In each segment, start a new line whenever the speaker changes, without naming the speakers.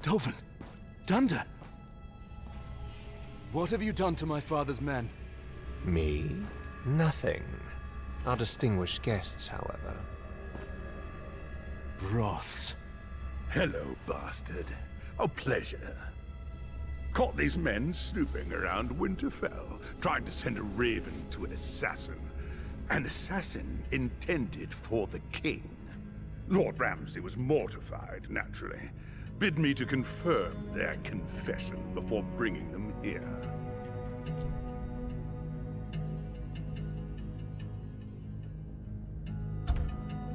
Dovin! Dunder! What have you done to my father's men?
Me? Nothing. Our distinguished guests, however.
Broths.
Hello, bastard. A pleasure. Caught these men snooping around Winterfell, trying to send a raven to an assassin. An assassin intended for the king. Lord Ramsay was mortified, naturally. Bid me to confirm their confession before bringing them here.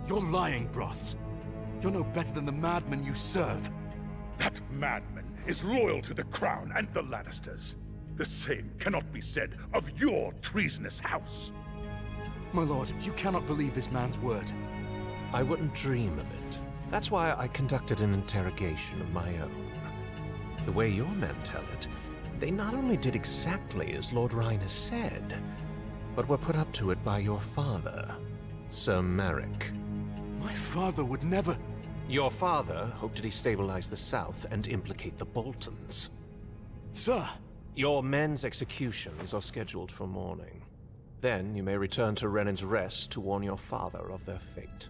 You're lying, Broths. You're no better than the madmen you serve.
That madman is loyal to the crown and the Lannisters. The same cannot be said of your treasonous house.
My lord, you cannot believe this man's word.
I wouldn't dream of it. That's why I conducted an interrogation of my own. The way your men tell it, they not only did exactly as Lord Rhyne has said, but were put up to it by your father, Sir Merrick.
My father would never...
Your father hoped to destabilize the South and implicate the Boltons.
Sir!
Your men's executions are scheduled for morning. Then you may return to Renan's Rest to warn your father of their fate.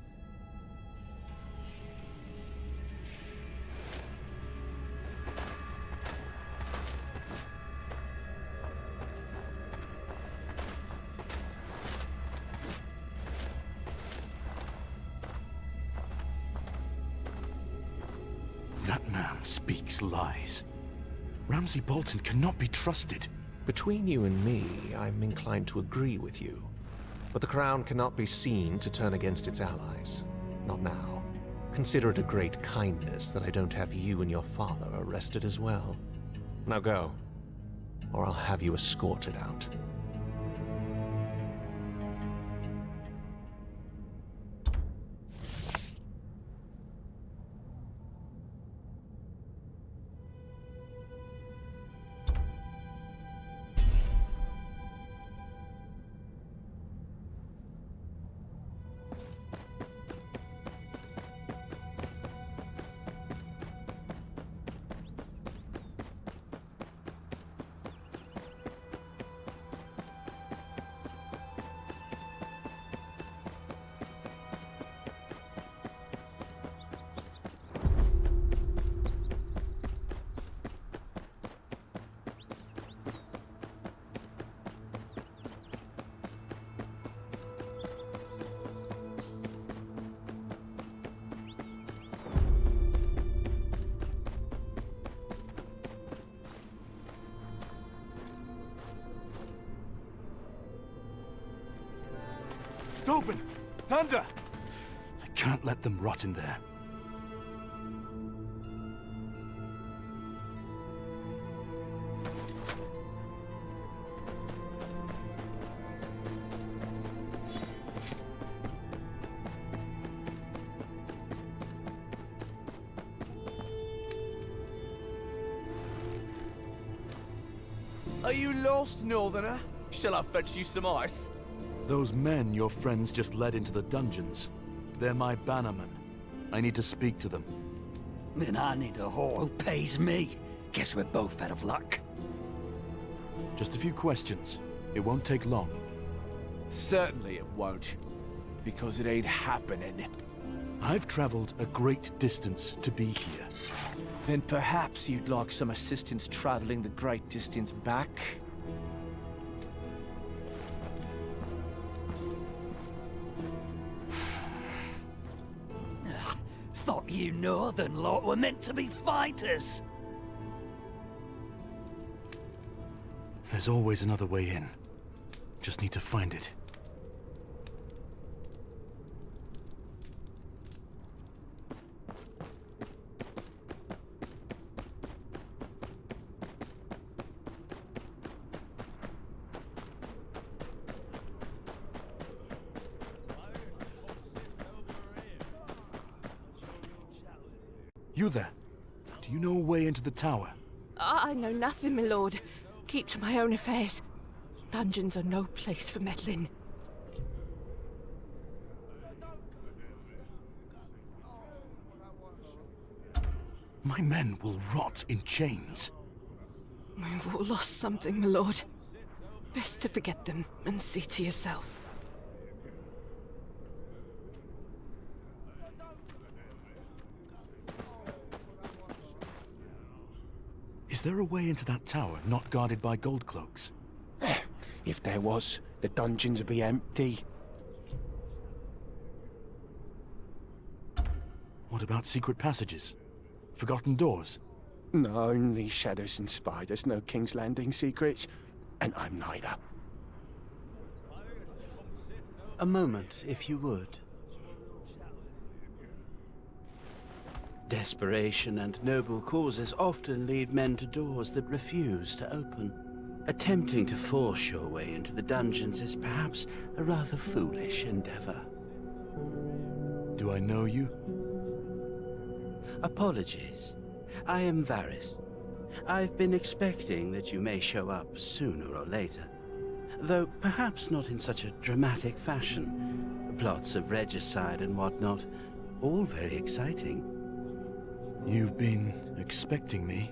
That man speaks lies. Ramsay Bolton cannot be trusted.
Between you and me, I'm inclined to agree with you. But the Crown cannot be seen to turn against its allies. Not now. Consider it a great kindness that I don't have you and your father arrested as well. Now go, or I'll have you escorted out.
Dovin! Thunder! I can't let them rot in there.
Are you lost, Northerner? Shall I fetch you some ice?
Those men your friends just led into the dungeons. They're my bannermen. I need to speak to them.
Then I need a whore who pays me. Guess we're both out of luck.
Just a few questions. It won't take long.
Certainly it won't. Because it ain't happening.
I've traveled a great distance to be here.
Then perhaps you'd like some assistance traveling the great distance back?
Thought you northern lot were meant to be fighters.
There's always another way in. Just need to find it. You there? Do you know a way into the tower?
I know nothing, my lord. Keep to my own affairs. Dungeons are no place for meddling.
My men will rot in chains.
We've all lost something, my lord. Best to forget them and see to yourself.
Is there a way into that tower not guarded by gold cloaks?
If there was, the dungeons would be empty.
What about secret passages? Forgotten doors?
No, only shadows and spiders, no King's Landing secrets. And I'm neither.
A moment, if you would. Desperation and noble causes often lead men to doors that refuse to open. Attempting to force your way into the dungeons is perhaps a rather foolish endeavor.
Do I know you?
Apologies. I am Varys. I've been expecting that you may show up sooner or later. Though perhaps not in such a dramatic fashion. Plots of regicide and whatnot. All very exciting.
You've been expecting me?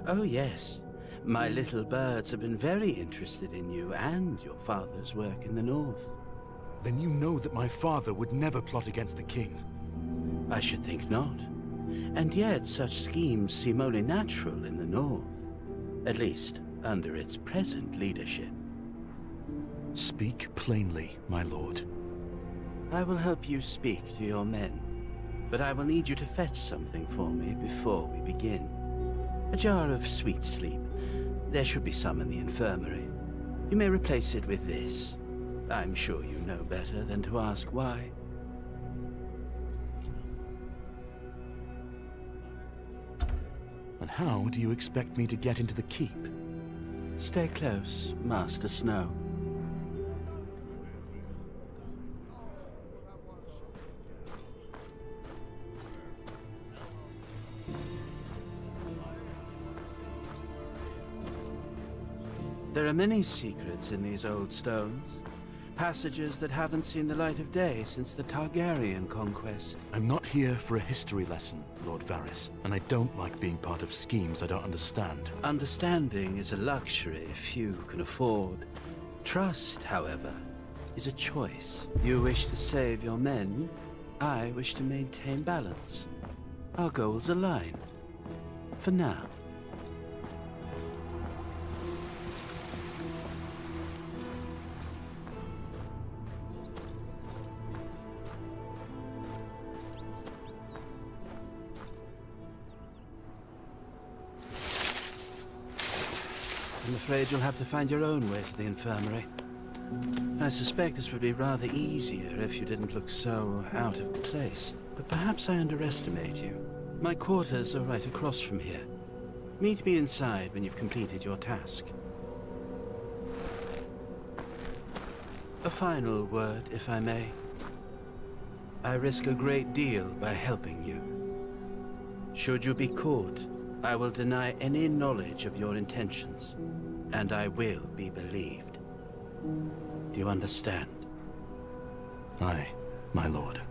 Oh yes. My little birds have been very interested in you and your father's work in the north.
Then you know that my father would never plot against the king.
I should think not. And yet such schemes seem only natural in the north. At least, under its present leadership.
Speak plainly, my lord.
I will help you speak to your men. But I will need you to fetch something for me before we begin. A jar of sweet sleep. There should be some in the infirmary. You may replace it with this. I'm sure you know better than to ask why.
And how do you expect me to get into the keep?
Stay close, Master Snow. There are many secrets in these old stones. Passages that haven't seen the light of day since the Targaryen conquest.
I'm not here for a history lesson, Lord Varys, and I don't like being part of schemes I don't understand.
Understanding is a luxury few can afford. Trust, however, is a choice. You wish to save your men, I wish to maintain balance. Our goals align. For now. I'm afraid you'll have to find your own way to the infirmary. I suspect this would be rather easier if you didn't look so out of place. But perhaps I underestimate you. My quarters are right across from here. Meet me inside when you've completed your task. A final word, if I may. I risk a great deal by helping you. Should you be caught, I will deny any knowledge of your intentions, and I will be believed. Do you understand?
Aye, my lord.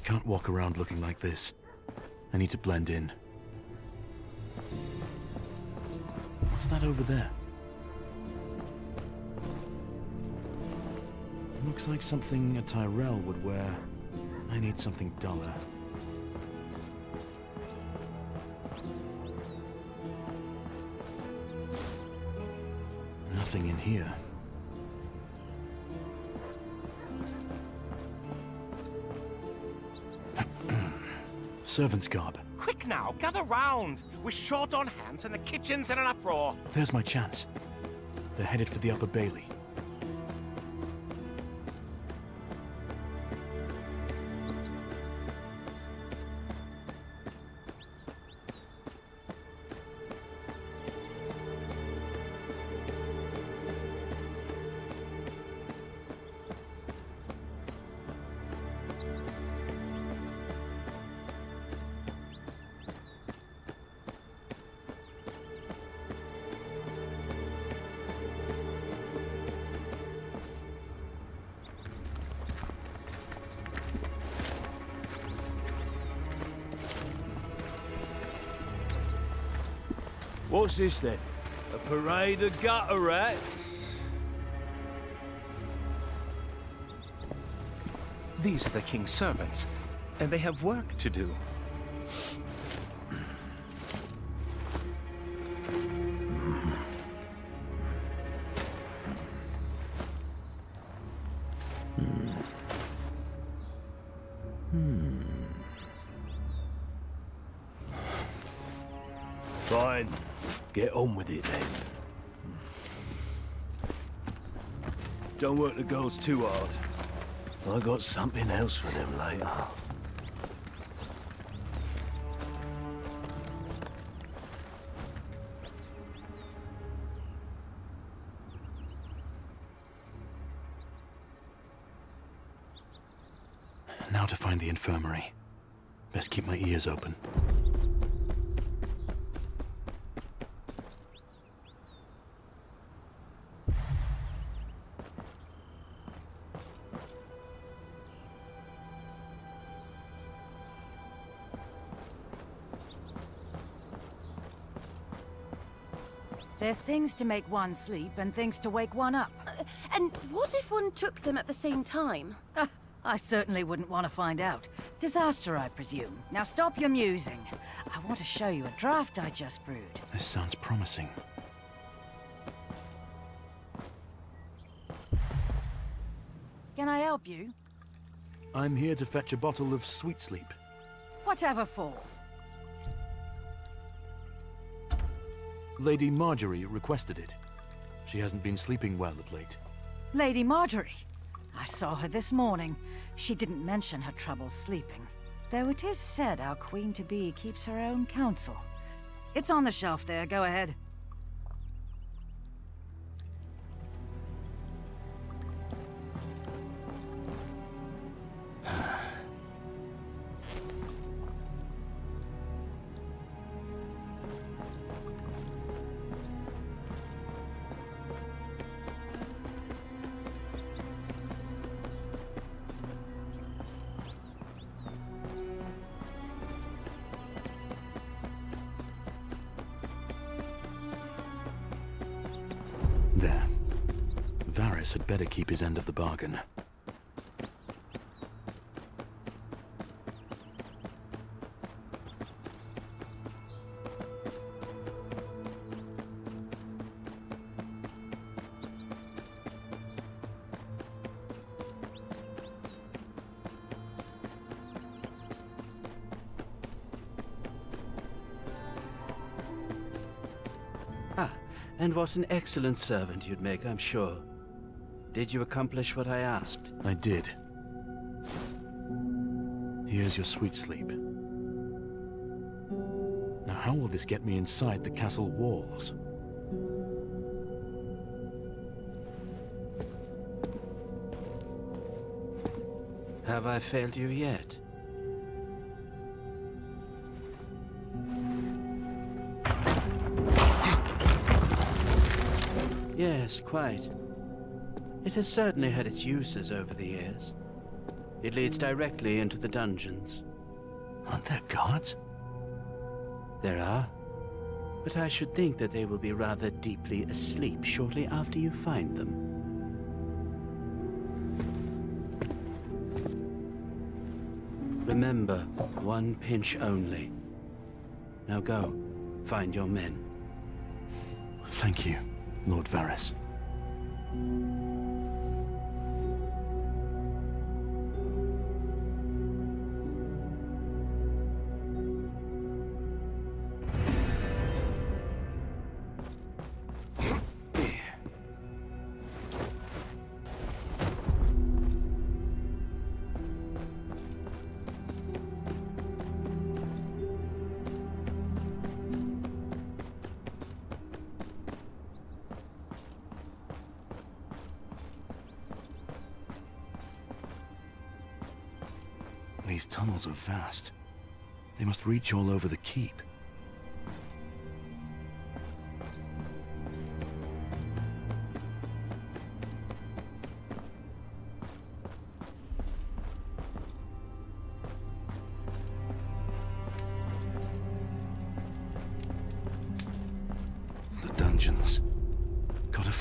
Can't walk around looking like this. I need to blend in. What's that over there? Looks like something a Tyrell would wear. I need something duller. Nothing in here. Servant's garb.
Quick now, gather round! We're short on hands and the kitchen's in an uproar.
There's my chance. They're headed for the Upper Bailey.
What's this then? A parade of gutter rats?
These are the king's servants, and they have work to do.
Fine. Get on with it then. Don't work the girls too hard. I got something else for them later.
Now to find the infirmary. Best keep my ears open.
There's things to make one sleep and things to wake one up.
And what if one took them at the same time?
I certainly wouldn't want to find out. Disaster, I presume. Now stop your musing. I want to show you a draft I just brewed.
This sounds promising.
Can I help you?
I'm here to fetch a bottle of sweet sleep.
Whatever for.
Lady Marjorie requested it. She hasn't been sleeping well of late.
Lady Marjorie. I saw her this morning. She didn't mention her trouble sleeping. Though it is said our queen-to-be keeps her own counsel. It's on the shelf there. Go ahead.
There. Varys had better keep his end of the bargain.
And what an excellent servant you'd make, I'm sure. Did you accomplish what I asked?
I did. Here's your sweet sleep. Now how will this get me inside the castle walls?
Have I failed you yet? Yes, quite. It has certainly had its uses over the years. It leads directly into the dungeons.
Aren't there guards?
There are. But I should think that they will be rather deeply asleep shortly after you find them. Remember, one pinch only. Now go, find your men.
Thank you, Lord Varys. These tunnels are vast. They must reach all over the keep.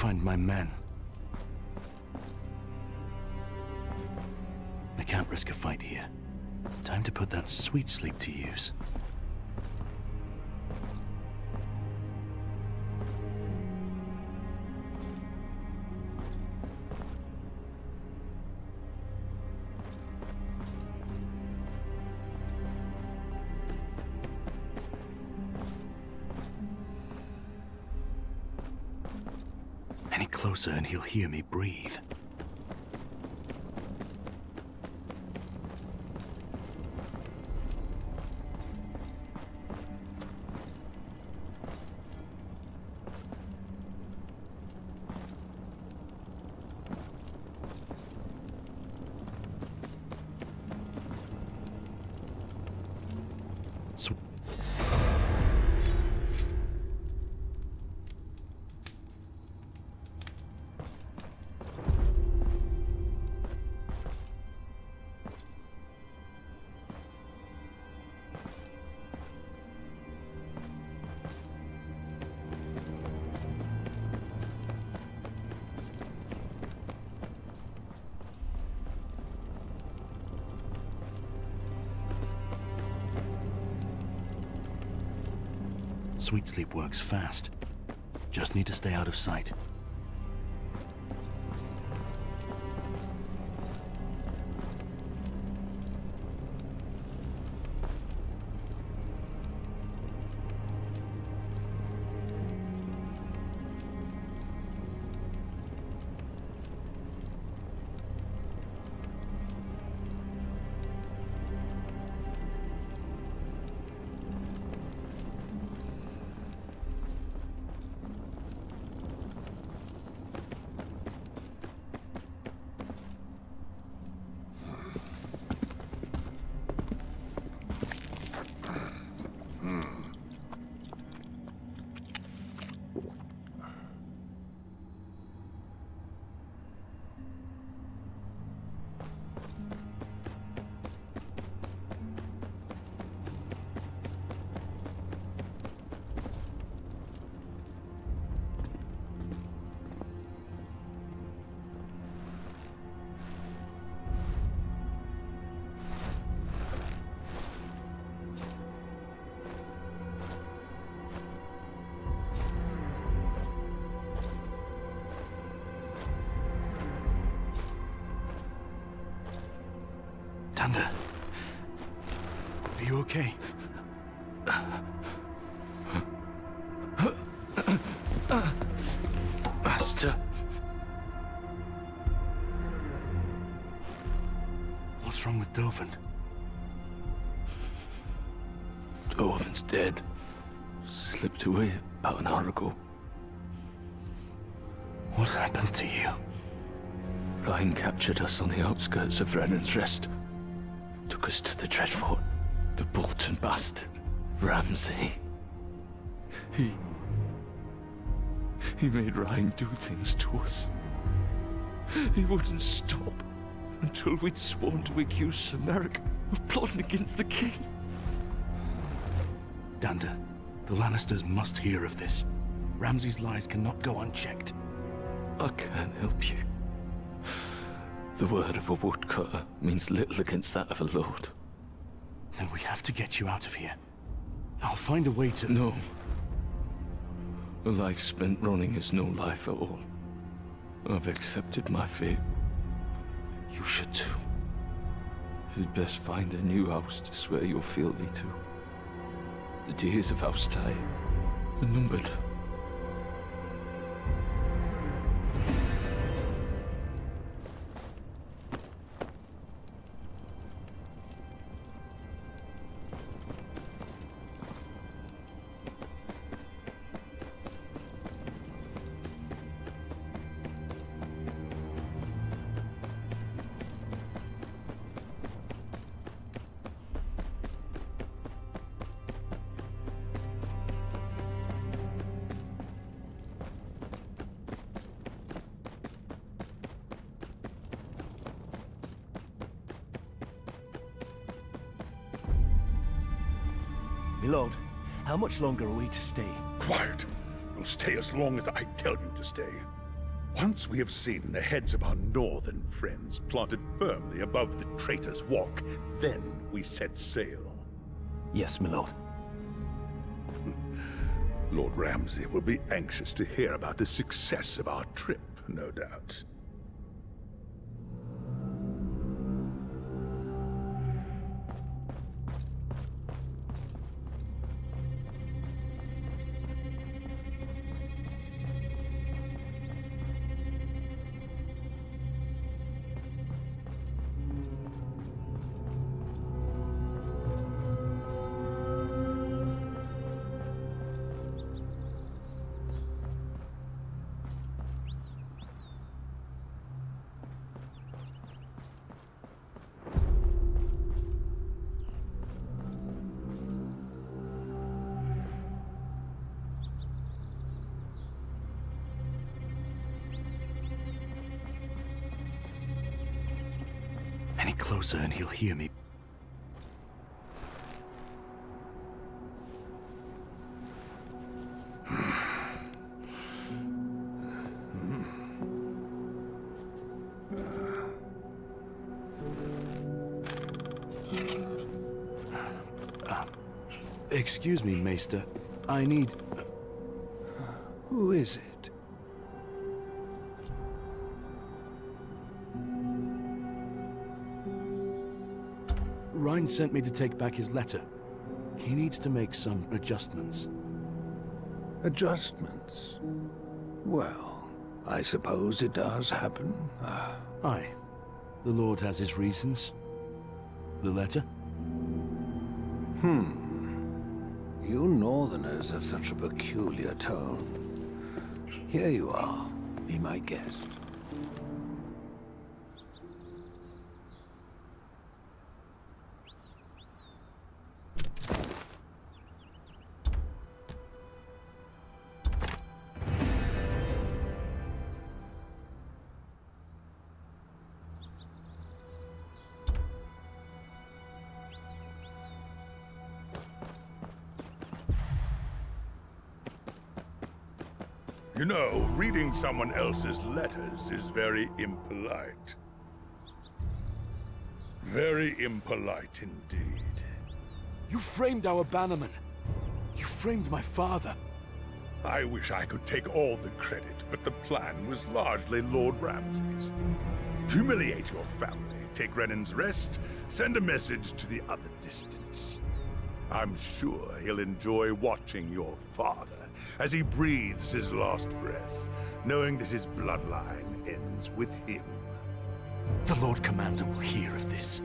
find my men. I can't risk a fight here. Time to put that sweet sleep to use. Any closer and he'll hear me breathe. Sweet sleep works fast. Just need to stay out of sight. Thunder, are you okay?
Master.
What's wrong with Dovin?
Dovin's dead. Slipped away about an hour ago.
What happened to you?
Ryan captured us on the outskirts of Brennan's Rest. Took us to the Dreadfort. The Bolton bastard, Ramsay. He made Ryan do things to us. He wouldn't stop until we'd sworn to accuse America of plotting against the king.
Danda, the Lannisters must hear of this. Ramsay's lies cannot go unchecked.
I can't help you. The word of a woodcutter means little against that of a lord.
Then we have to get you out of here. I'll find a way to...
No. A life spent running is no life at all. I've accepted my fate. You should too. You'd best find a new house to swear your fealty to. The days of House Ty are numbered. Milord, how much longer are we to stay?
Quiet. You'll stay as long as I tell you to stay. Once we have seen the heads of our northern friends planted firmly above the Traitor's Walk, then we set sail.
Yes, my lord.
Lord Ramsay will be anxious to hear about the success of our trip, no doubt.
Any closer and he'll hear me. Excuse me, Maester. I need...
Who is it?
Ryan sent me to take back his letter. He needs to make some adjustments.
Adjustments? Well, I suppose it does happen.
Aye. The Lord has his reasons. The letter?
You Northerners have such a peculiar tone. Here you are. Be my guest.
You know, reading someone else's letters is very impolite. Very impolite indeed.
You framed our bannerman. You framed my father.
I wish I could take all the credit, but the plan was largely Lord Ramsay's. Humiliate your family, take Renan's rest, send a message to the other dissidents. I'm sure he'll enjoy watching your father as he breathes his last breath, knowing that his bloodline ends with him.
The Lord Commander will hear of this.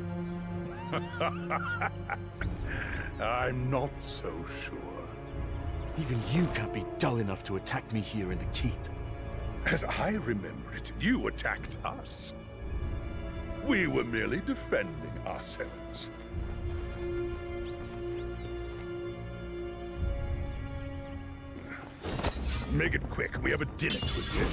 I'm not so sure.
Even you can't be dull enough to attack me here in the keep.
As I remember it, you attacked us. We were merely defending ourselves. Make it quick. We have a dinner to attend.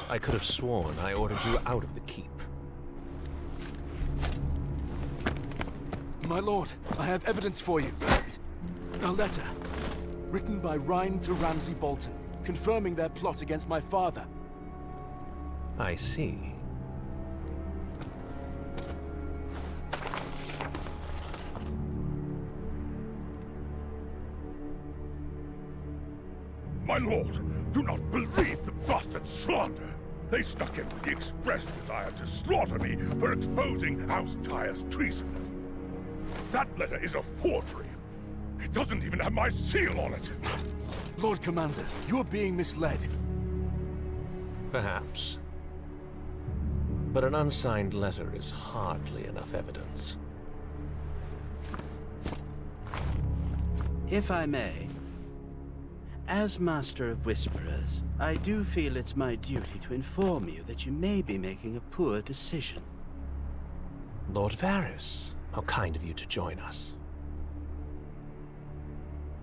I could have sworn I ordered you out of the keep.
My lord, I have evidence for you. A letter, written by Rhine to Ramsay Bolton, confirming their plot against my father.
I see.
My lord, do not believe the bastard slander. They snuck in with the express desire to slaughter me for exposing House Tyre's treason. That letter is a forgery. It doesn't even have my seal on it.
Lord Commander, you're being misled.
Perhaps. But an unsigned letter is hardly enough evidence.
If I may, as Master of Whisperers, I do feel it's my duty to inform you that you may be making a poor decision.
Lord Varys, how kind of you to join us.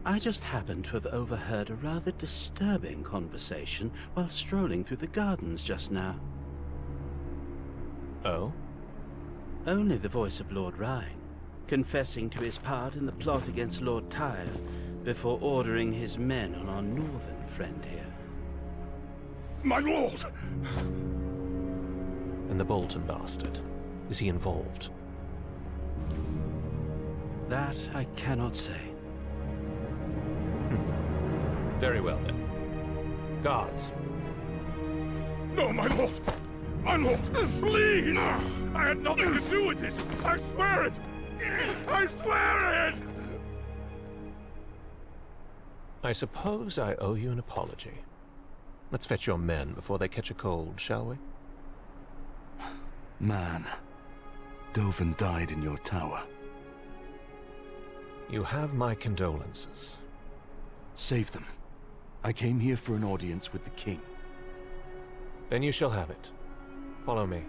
I just happened to have overheard a rather disturbing conversation while strolling through the gardens just now.
Oh?
Only the voice of Lord Rhine, confessing to his part in the plot against Lord Tyre before ordering his men on our northern friend here.
My lord!
And the Bolton bastard, is he involved?
That I cannot say.
Very well then. Guards.
No, my lord! My lord, please! I had nothing to do with this! I swear it! I swear it!
I suppose I owe you an apology. Let's fetch your men before they catch a cold, shall we?
Man, Dovin died in your tower.
You have my condolences.
Save them. I came here for an audience with the king.
Then you shall have it. Follow me.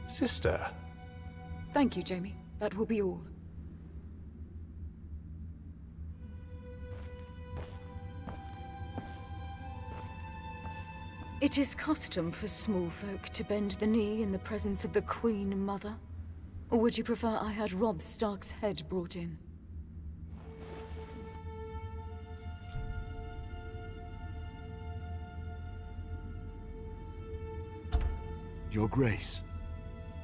Sister.
Thank you, Jamie. That will be all. It is custom for small folk to bend the knee in the presence of the Queen Mother. Or would you prefer I had Robb Stark's head brought in?
Your Grace,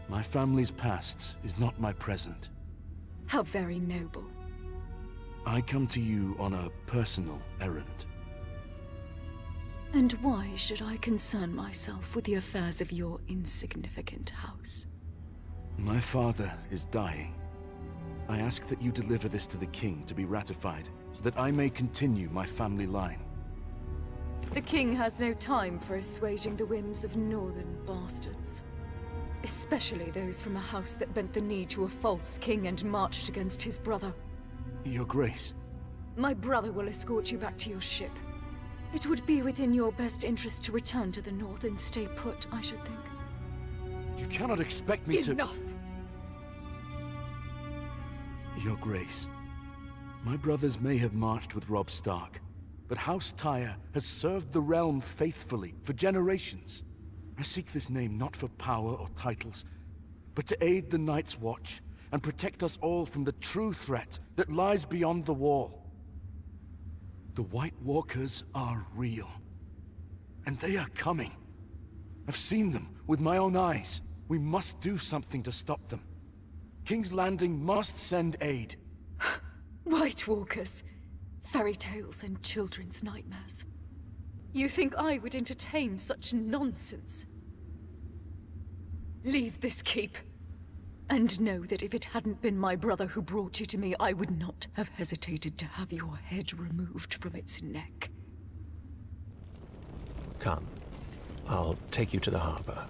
my family's past is not my present.
How very noble.
I come to you on a personal errand.
And why should I concern myself with the affairs of your insignificant house?
My father is dying. I ask that you deliver this to the king to be ratified, so that I may continue my family line.
The king has no time for assuaging the whims of northern bastards. Especially those from a house that bent the knee to a false king and marched against his brother.
Your Grace.
My brother will escort you back to your ship. It would be within your best interest to return to the north and stay put, I should think.
You cannot expect me to—
Enough!
Your Grace, my brothers may have marched with Robb Stark, but House Tyre has served the realm faithfully for generations. I seek this name not for power or titles, but to aid the Night's Watch and protect us all from the true threat that lies beyond the wall. The White Walkers are real, and they are coming. I've seen them with my own eyes. We must do something to stop them. King's Landing must send aid.
White Walkers, fairy tales and children's nightmares. You think I would entertain such nonsense? Leave this keep. And know that if it hadn't been my brother who brought you to me, I would not have hesitated to have your head removed from its neck.
Come. I'll take you to the harbor.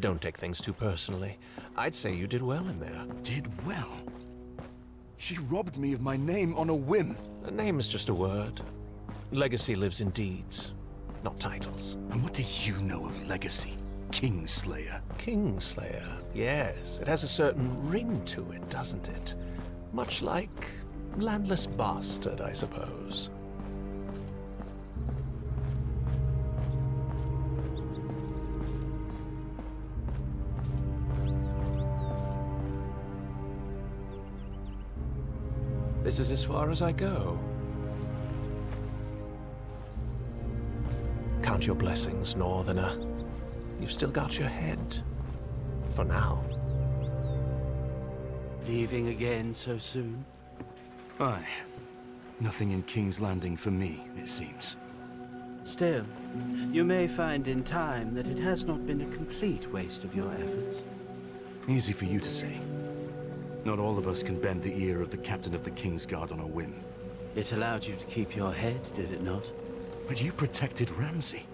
Don't take things too personally. I'd say you did well in there.
Did well? She robbed me of my name on a whim.
A name is just a word. Legacy lives in deeds, not titles.
And what do you know of legacy, Kingslayer?
Kingslayer, yes. It has a certain ring to it, doesn't it? Much like landless bastard, I suppose. This is as far as I go. Count your blessings, Northerner. You've still got your head. For now.
Leaving again so soon?
Aye. Nothing in King's Landing for me, it seems.
Still, you may find in time that it has not been a complete waste of your efforts.
Easy for you to say. Not all of us can bend the ear of the captain of the Kingsguard on a whim.
It allowed you to keep your head, did it not?
But you protected Ramsay.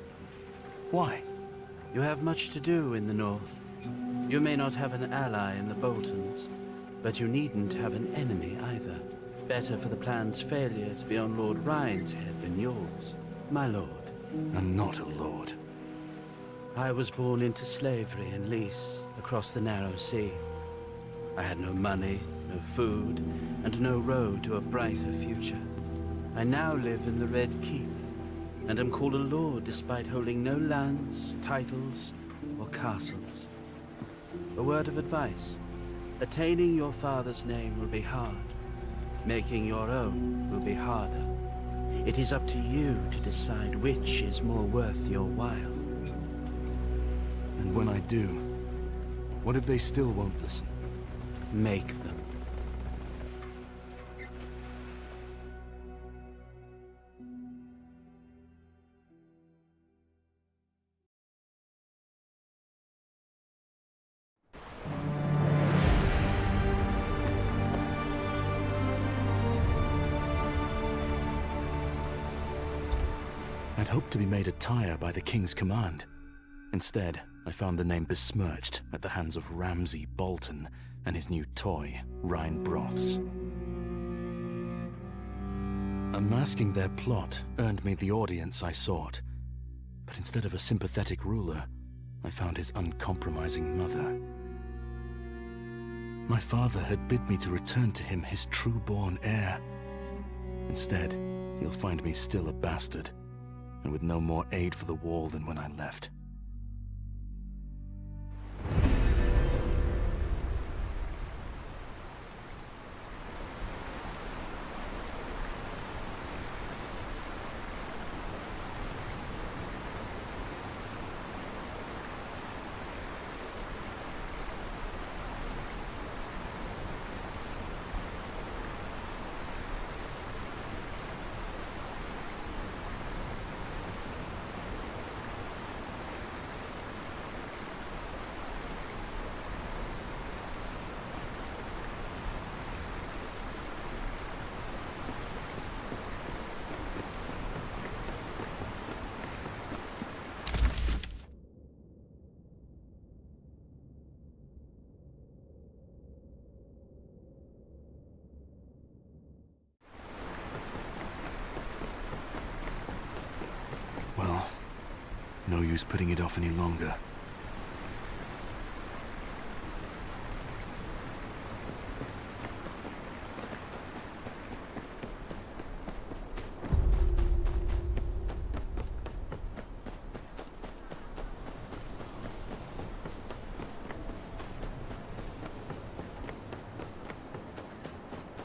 Why?
You have much to do in the north. You may not have an ally in the Boltons, but you needn't have an enemy either. Better for the plan's failure to be on Lord Ryan's head than yours, my lord.
I'm not a lord.
I was born into slavery in Lys, across the narrow sea. I had no money, no food, and no road to a brighter future. I now live in the Red Keep, and am called a lord despite holding no lands, titles, or castles. A word of advice. Attaining your father's name will be hard. Making your own will be harder. It is up to you to decide which is more worth your while.
And when I do, what if they still won't listen?
Make them.
I'd hoped to be made a tire by the King's command. Instead, I found the name besmirched at the hands of Ramsay Bolton and his new toy, Rhine Broths. Unmasking their plot earned me the audience I sought. But instead of a sympathetic ruler, I found his uncompromising mother. My father had bid me to return to him his true-born heir. Instead, he'll find me still a bastard, and with no more aid for the wall than when I left. Well, no use putting it off any longer.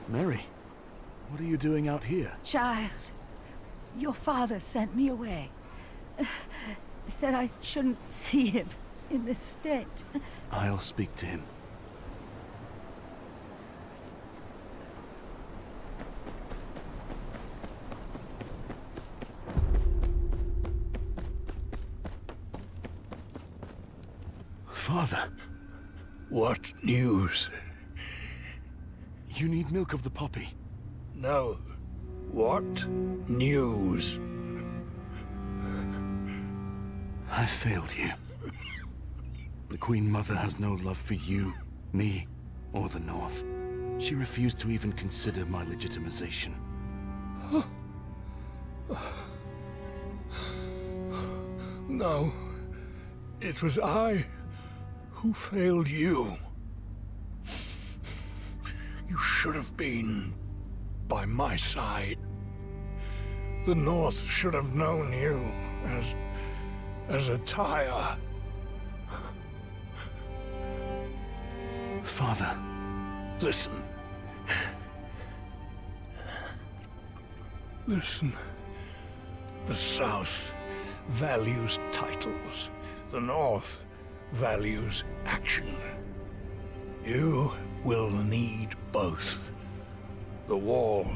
Mary, what are you doing out here?
Child, your father sent me away. Said I shouldn't see him in this state.
I'll speak to him. Father.
What news?
You need milk of the poppy.
No. What news?
I failed you. The Queen Mother has no love for you, me, or the North. She refused to even consider my legitimization.
No. It was I who failed you. You should have been by my side. The North should have known you as a Tyre.
Father.
Listen. Listen. The South values titles. The North values action. You will need both. The Wall.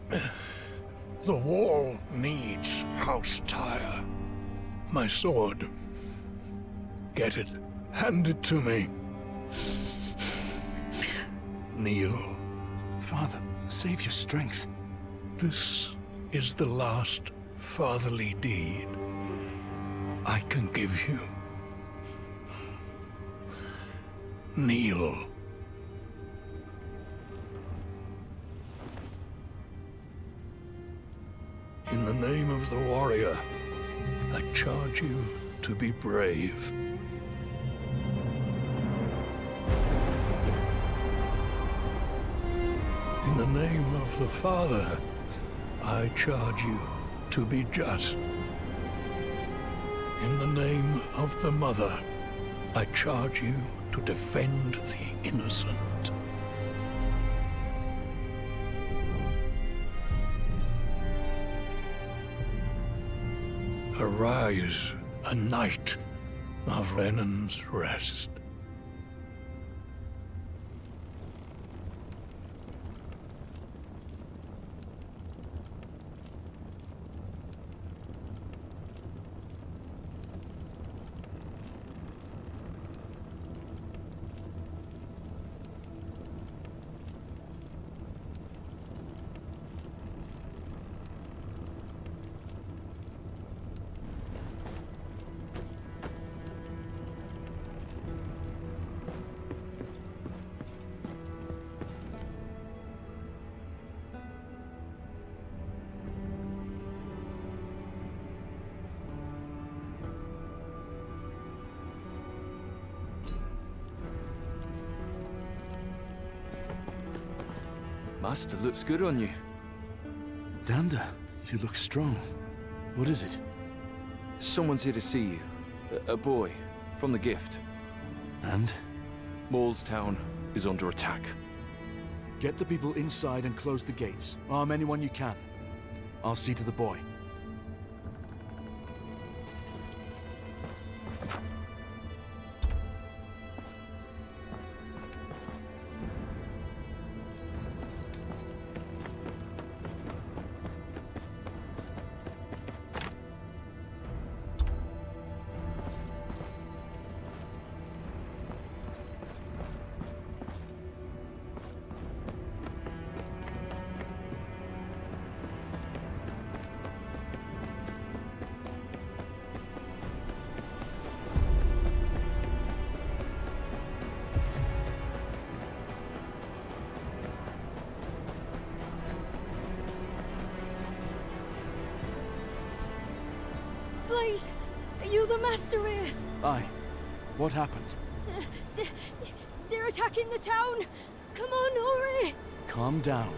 The Wall needs House Tyre. My sword. Get it. Hand it to me. Kneel.
Father, save your strength.
This is the last fatherly deed I can give you. Kneel. In the name of the warrior, I charge you to be brave. In the name of the Father, I charge you to be just. In the name of the Mother, I charge you to defend the innocent. Arise, a knight of Lennon's Rest.
Master looks good on you.
Danda, you look strong. What is it?
Someone's here to see you. A boy, from the gift.
And?
Maulstown is under attack.
Get the people inside and close the gates. Arm anyone you can. I'll see to the boy.
Please, are you the master here?
Aye. What happened?
They're attacking the town. Come on, hurry!
Calm down.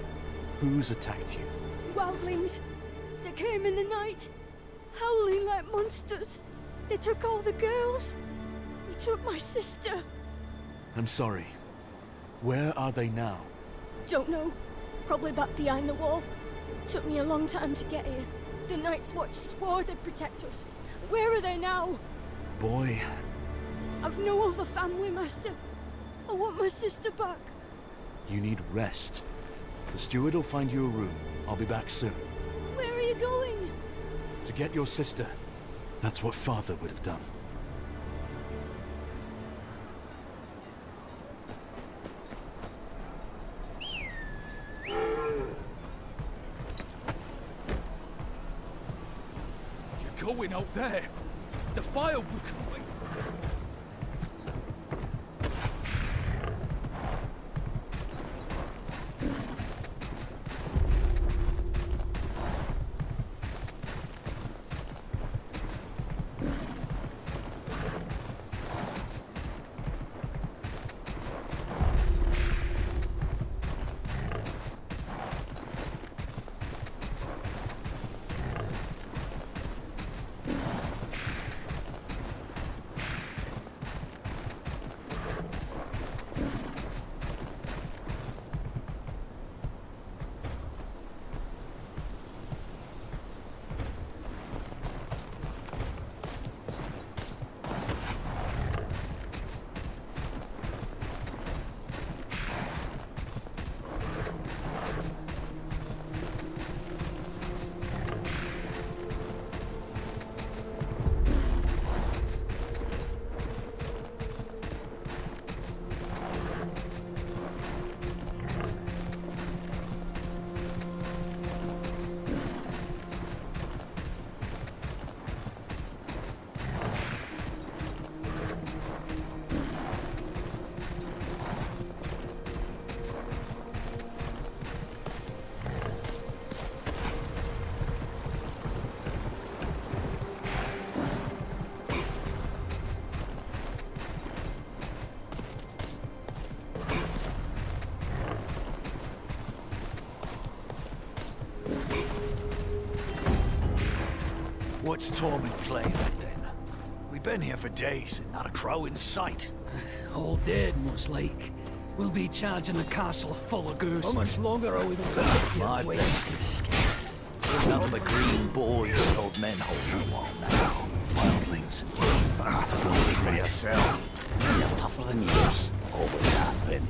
Who's attacked you?
Wildlings. They came in the night. Howling like monsters. They took all the girls. They took my sister.
I'm sorry. Where are they now?
Don't know. Probably back behind the wall. Took me a long time to get here. The Night's Watch swore they'd protect us. Where are they now?
Boy.
I've no other family, Master. I want my sister back.
You need rest. The steward will find you a room. I'll be back soon.
Where are you going?
To get your sister. That's what Father would have done.
You're going out there.
The firewood can wait. What's Tormund playing at then? We've been here for days and not a crow in sight.
All dead, most like. We'll be charging the castle full of ghosts.
How much
longer are we going
My best. None of the green boys and old men hold the wall now. Wildlings. Don't for yourself. They're tougher than yours. Always have been.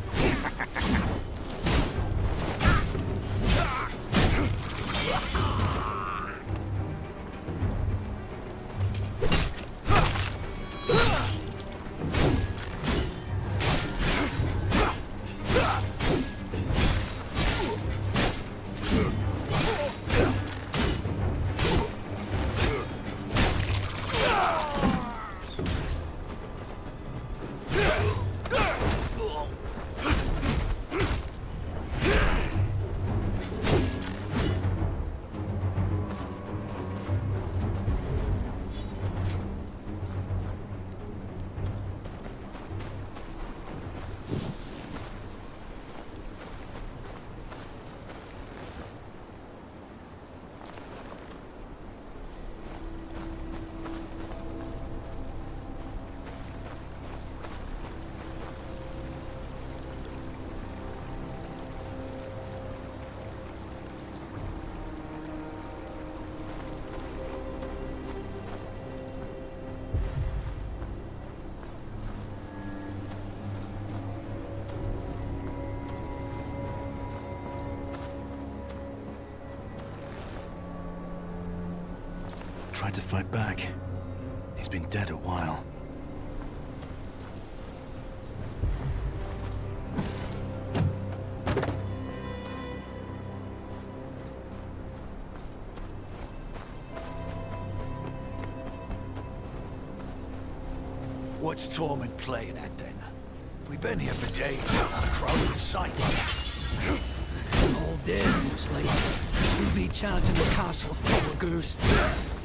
Tried to fight back. He's been dead a while.
What's Tormund playing at then? We've been here for days, not a crow in sight.
All dead, most like. We'll be charging the castle full of ghosts.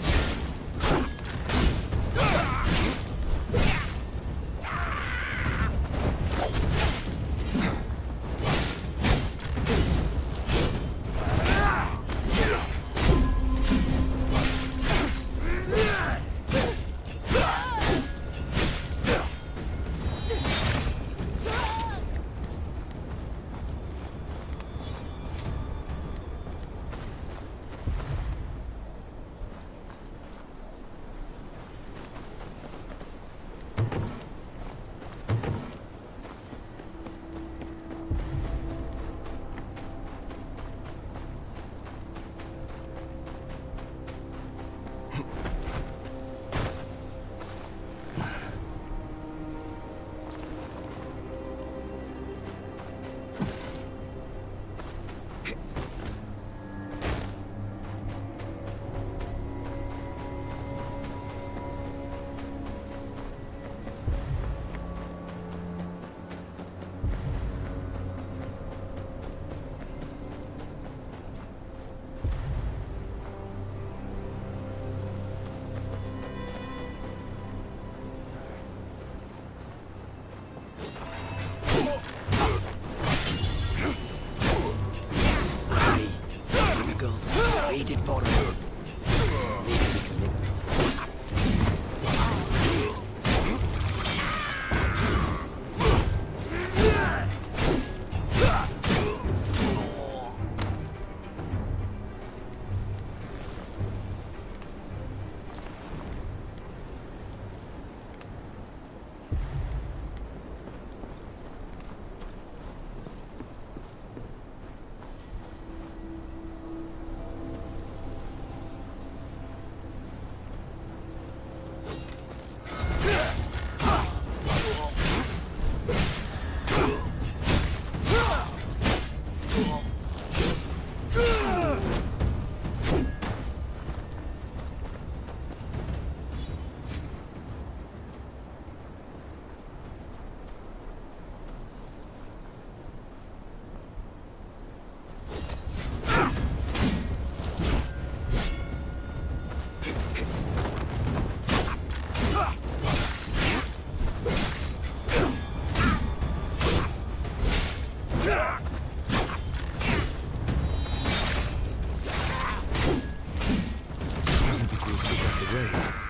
waited for him. Maybe we can make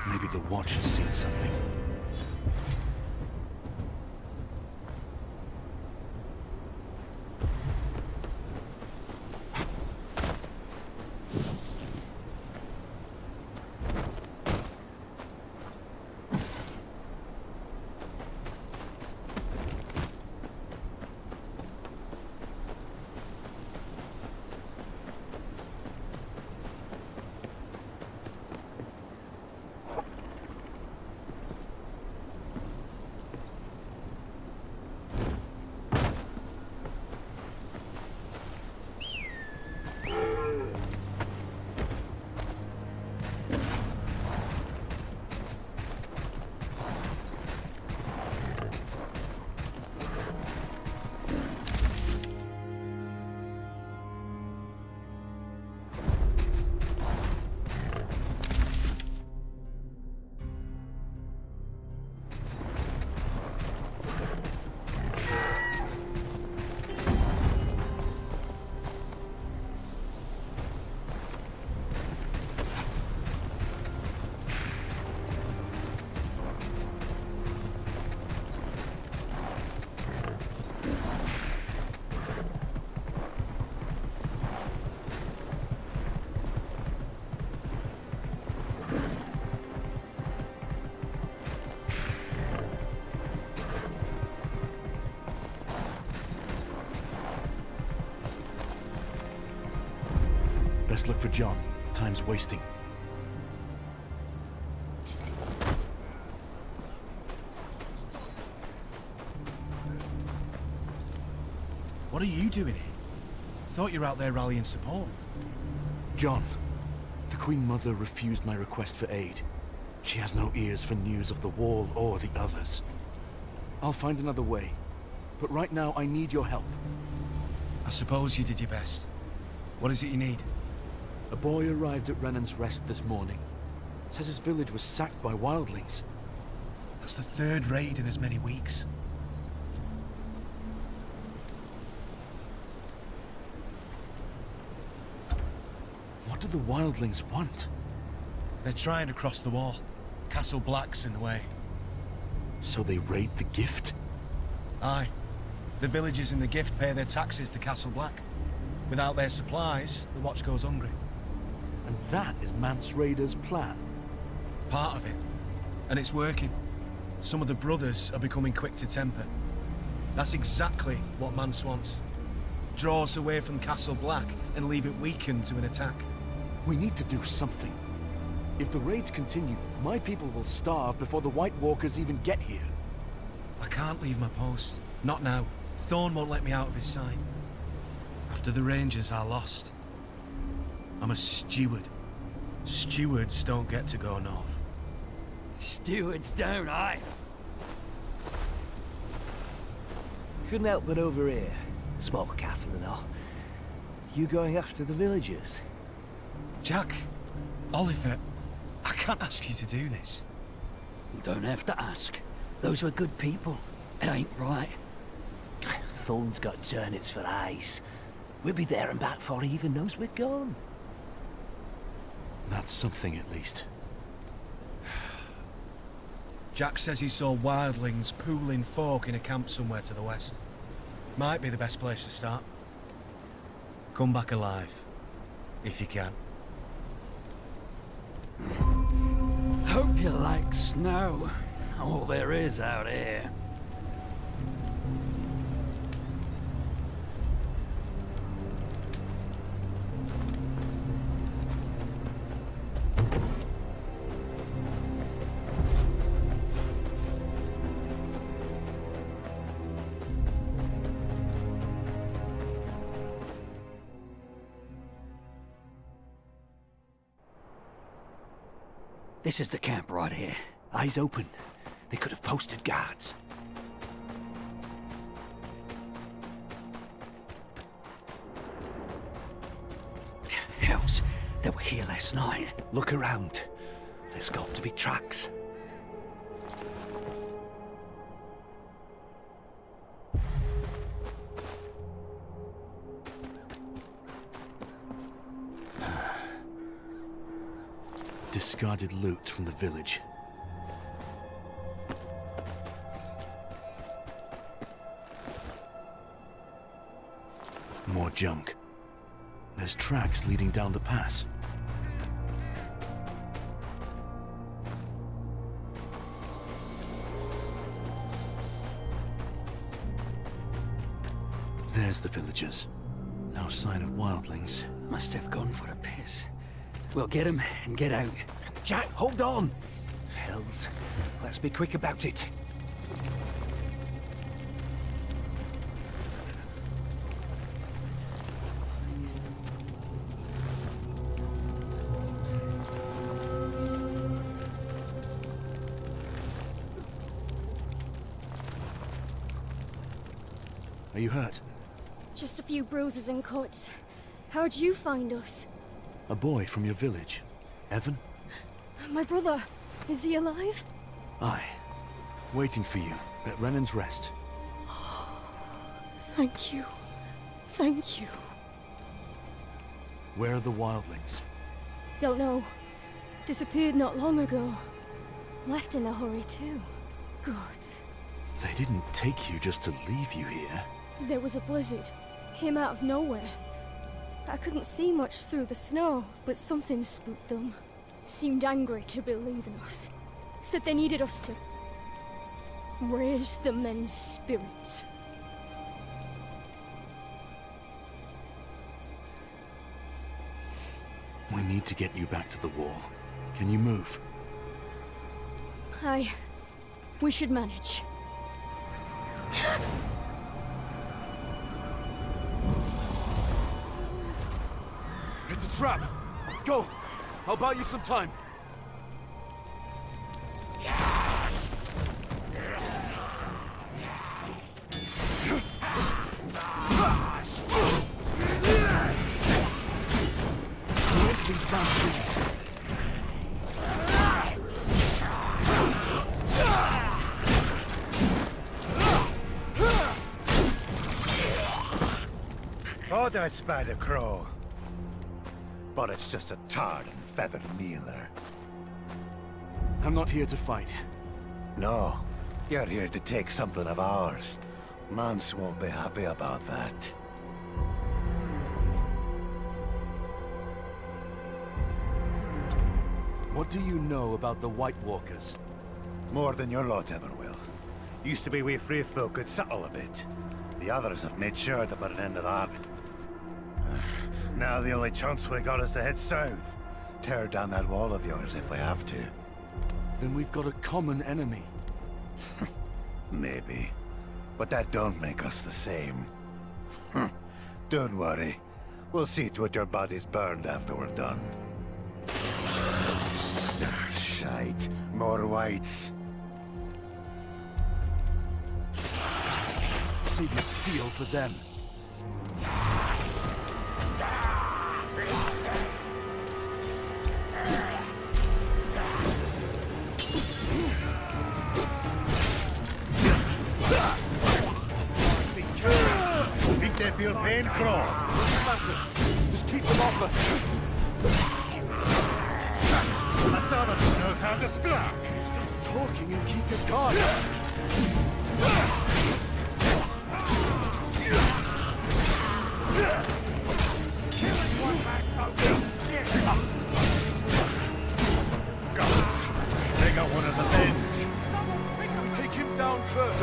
Maybe the Watch has seen something. Best look for John. Time's wasting.
What are you doing here? Thought you were out there rallying support.
John, the Queen Mother refused my request for aid. She has no ears for news of the Wall or the others. I'll find another way, but right now I need your help.
I suppose you did your best. What is it you need?
A boy arrived at Renan's Rest this morning. Says his village was sacked by wildlings.
That's the third raid in as many weeks.
What do the wildlings want?
They're trying to cross the wall. Castle Black's in the way.
So they raid the gift?
Aye. The villagers in the gift pay their taxes to Castle Black. Without their supplies, the Watch goes hungry.
And that is Mance Raider's plan?
Part of it. And it's working. Some of the brothers are becoming quick to temper. That's exactly what Mance wants. Draw us away from Castle Black and leave it weakened to an attack.
We need to do something. If the raids continue, my people will starve before the White Walkers even get here.
I can't leave my post. Not now. Thorn won't let me out of his sight. After the Rangers are lost. I'm a steward. Stewards don't get to go north.
Stewards don't, aye?
Couldn't help but overhear. Small castle and all. You going after the villagers?
Jack, Oliver, I can't ask you to do this.
You don't have to ask. Those were good people. It ain't right.
Thorn's got turnips for eyes. We'll be there and back before he even knows we're gone.
That's something, at least.
Jack says he saw wildlings pooling folk in a camp somewhere to the west. Might be the best place to start. Come back alive, if you can.
Hope you like snow. All there is out here. This is the camp right here. Eyes open. They could have posted guards. Hells, they were here last night. Look around. There's got to be tracks.
Discarded loot from the village. More junk. There's tracks leading down the pass. There's the villagers. No sign of wildlings.
Must have gone for a piss. We'll get him and get out. Jack, hold on! Hells, let's be quick about it.
Are you hurt?
Just a few bruises and cuts. How'd you find us?
A boy from your village. Evan?
My brother. Is he alive?
Aye. Waiting for you at Renan's Rest.
Thank you. Thank you.
Where are the wildlings?
Don't know. Disappeared not long ago. Left in a hurry too. God.
They didn't take you just to leave you here.
There was a blizzard. Came out of nowhere. I couldn't see much through the snow, but something spooked them. Seemed angry to be leaving us. Said they needed us to raise the men's spirits.
We need to get you back to the wall. Can you move?
Aye. We should manage.
It's a trap! Go! I'll buy you some time.
Thought I'd spied a crow. But it's just a tarred and feathered mealer.
I'm not here to fight.
No, you're here to take something of ours. Mance won't be happy about that.
What do you know about the White Walkers?
More than your lot ever will. Used to be we free folk could settle a bit. The others have made sure to put an end to that. Now the only chance we got is to head south. Tear down that wall of yours if we have to.
Then we've got a common enemy.
Maybe. But that don't make us the same. Don't worry. We'll see to it your body's burned after we're done. Shite. More whites.
Save your steel for them.
Think they feel pain, Crow?
Doesn't matter. Just keep them off us.
another snowfound to scrap.
Stop talking and keep your guard up.
Gods, they got one of the beds.
Take him down first.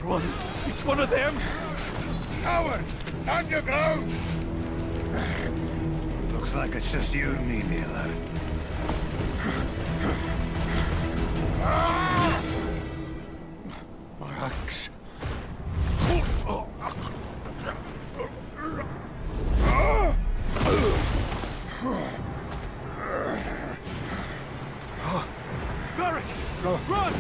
Run! It's one of them! Coward! Stand your ground! Looks like it's just you and me, Mila. My axe.
Barrick! Run!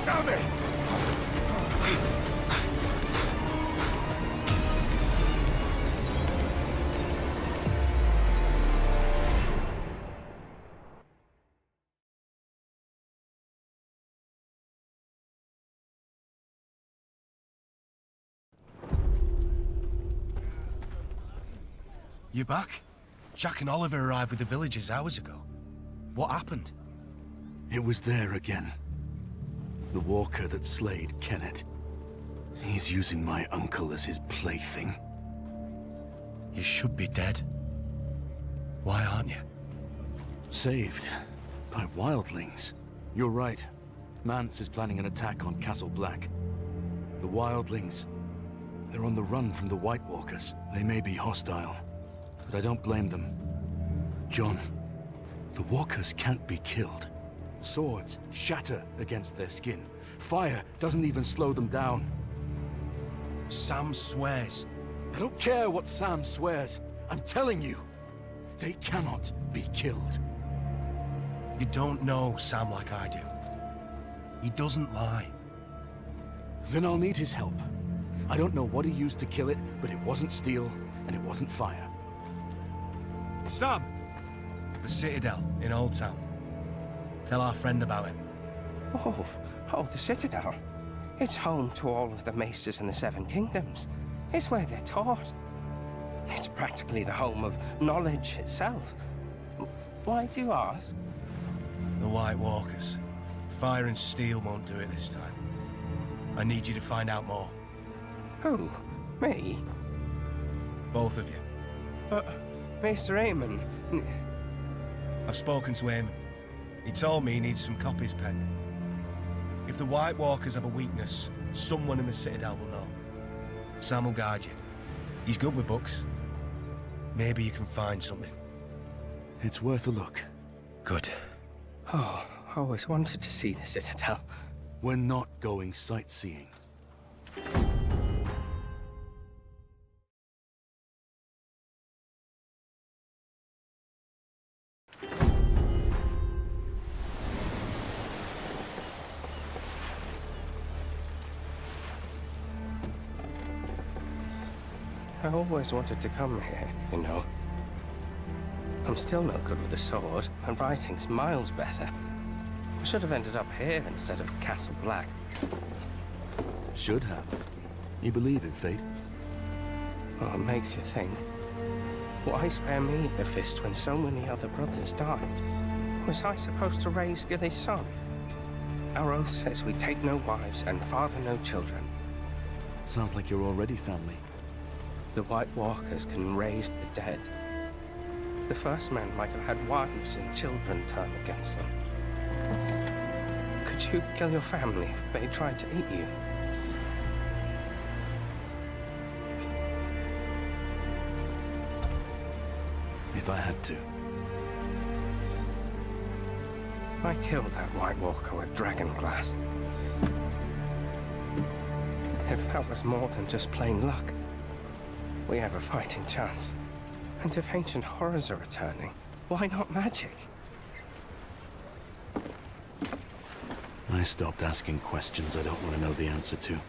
Damn it!
You back? Jack and Oliver arrived with the villagers hours ago. What happened?
It was there again. The walker that slayed Kennet. He's using my uncle as his plaything.
You should be dead. Why aren't you?
Saved by wildlings. You're right. Mance is planning an attack on Castle Black. The wildlings. They're on the run from the White Walkers. They may be hostile, but I don't blame them. John, the walkers can't be killed. Swords shatter against their skin. Fire doesn't even slow them down.
Sam swears.
I don't care what Sam swears. I'm telling you, they cannot be killed.
You don't know Sam like I do. He doesn't lie.
Then I'll need his help. I don't know what he used to kill it, but it wasn't steel, and it wasn't fire.
Sam! The Citadel in Old Town. Tell our friend about it.
Oh, the Citadel. It's home to all of the maces in the Seven Kingdoms. It's where they're taught. It's practically the home of knowledge itself. Why do you ask?
The White Walkers. Fire and steel won't do it this time. I need you to find out more.
Who? Me?
Both of you.
Mr. Eamon...
I've spoken to him. He told me he needs some copies penned. If the White Walkers have a weakness, someone in the Citadel will know. Sam will guide you. He's good with books. Maybe you can find something.
It's worth a look.
Good.
Oh, I always wanted to see the Citadel.
We're not going sightseeing.
I always wanted to come here, you know. I'm still no good with the sword, and writing's miles better. I should have ended up here instead of Castle Black.
Should have. You believe in fate?
Well, it makes you think. Why spare me the fist when so many other brothers died? Was I supposed to raise Gilly's son? Our oath says we take no wives and father no children.
Sounds like you're already family.
The White Walkers can raise the dead. The first men might have had wives and children turn against them. Could you kill your family if they tried to eat you?
If I had to.
I killed that White Walker with dragon glass. If that was more than just plain luck, we have a fighting chance. And if ancient horrors are returning, why not magic?
I stopped asking questions I don't want to know the answer to.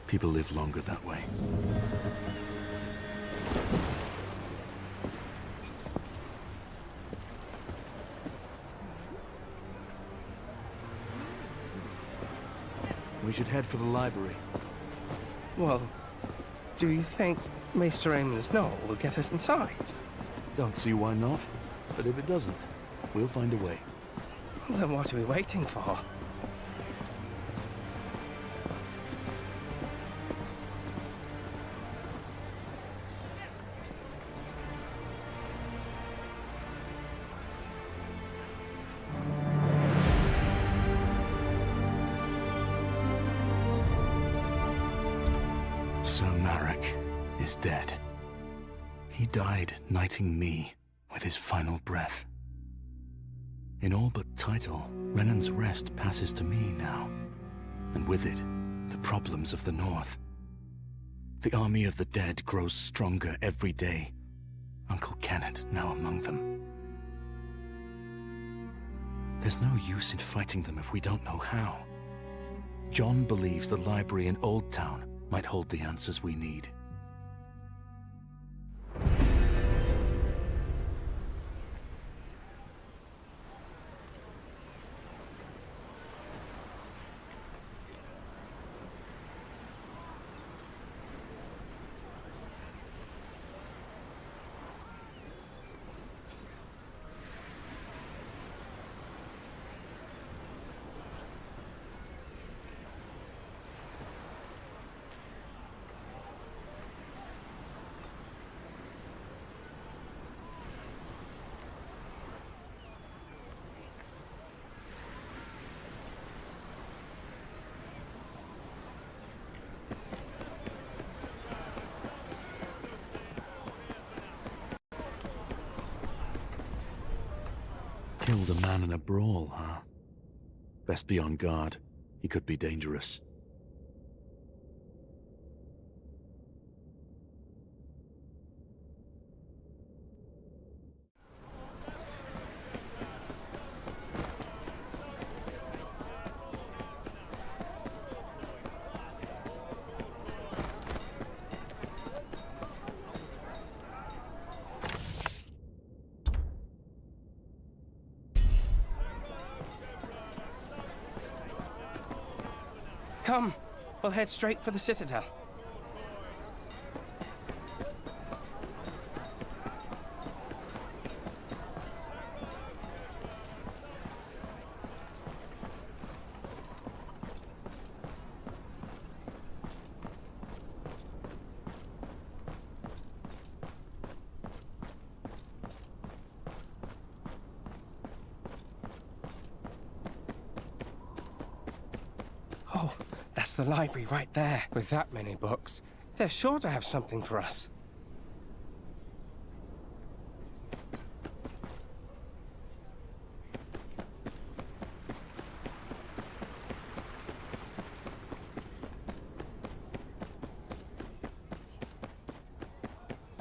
People live longer that way. We should head for the library.
Well, do you think Maester Aemon's Knoll will get us inside?
Don't see why not. But if it doesn't, we'll find a way.
Then what are we waiting for?
Sir Marek is dead. He died knighting me with his final breath. In all but title, Renan's Rest passes to me now, and with it, the problems of the North. The army of the dead grows stronger every day. Uncle Kenneth now among them. There's no use in fighting them if we don't know how. John believes the library in Old Town might hold the answers we need. Killed a man in a brawl, huh? Best be on guard. He could be dangerous.
Come, we'll head straight for the Citadel. Oh, that's the library right there. With that many books, they're sure to have something for us.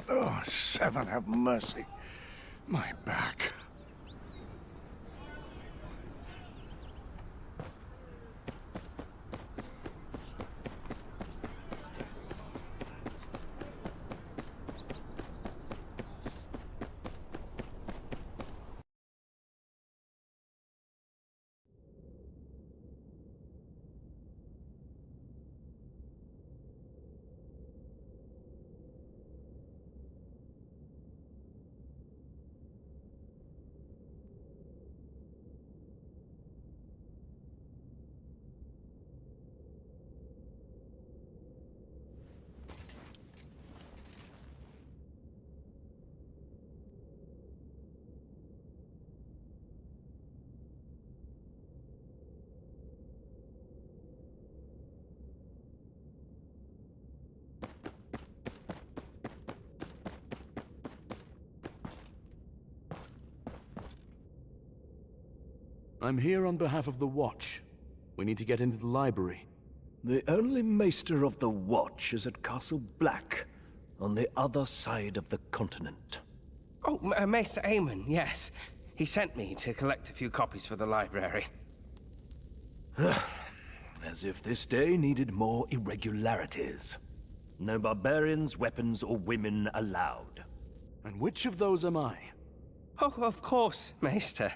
Oh, Seven, have mercy. My back.
I'm here on behalf of the Watch. We need to get into the library.
The only Maester of the Watch is at Castle Black, on the other side of the continent.
Oh, Maester Aemon, yes. He sent me to collect a few copies for the library.
As if this day needed more irregularities. No barbarians, weapons, or women allowed.
And which of those am I?
Oh, of course, Maester.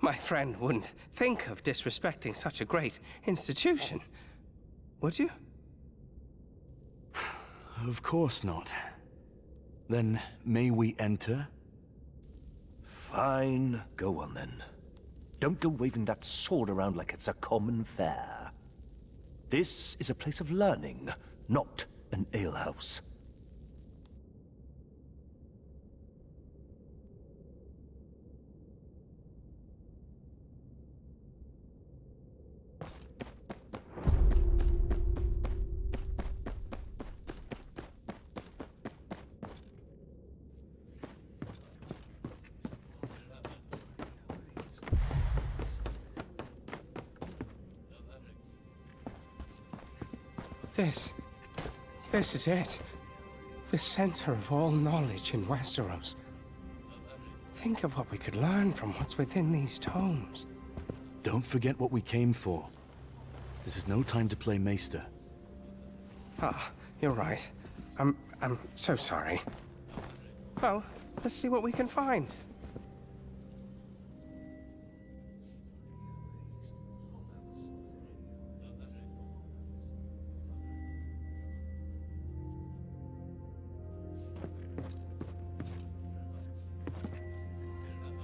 My friend wouldn't think of disrespecting such a great institution. Would you?
Of course not. Then, may we enter?
Fine. Go on, then. Don't go waving that sword around like it's a common fare. This is a place of learning, not an alehouse.
This is it. The center of all knowledge in Westeros. Think of what we could learn from what's within these tomes.
Don't forget what we came for. This is no time to play Maester.
Ah, you're right. I'm so sorry. Well, let's see what we can find.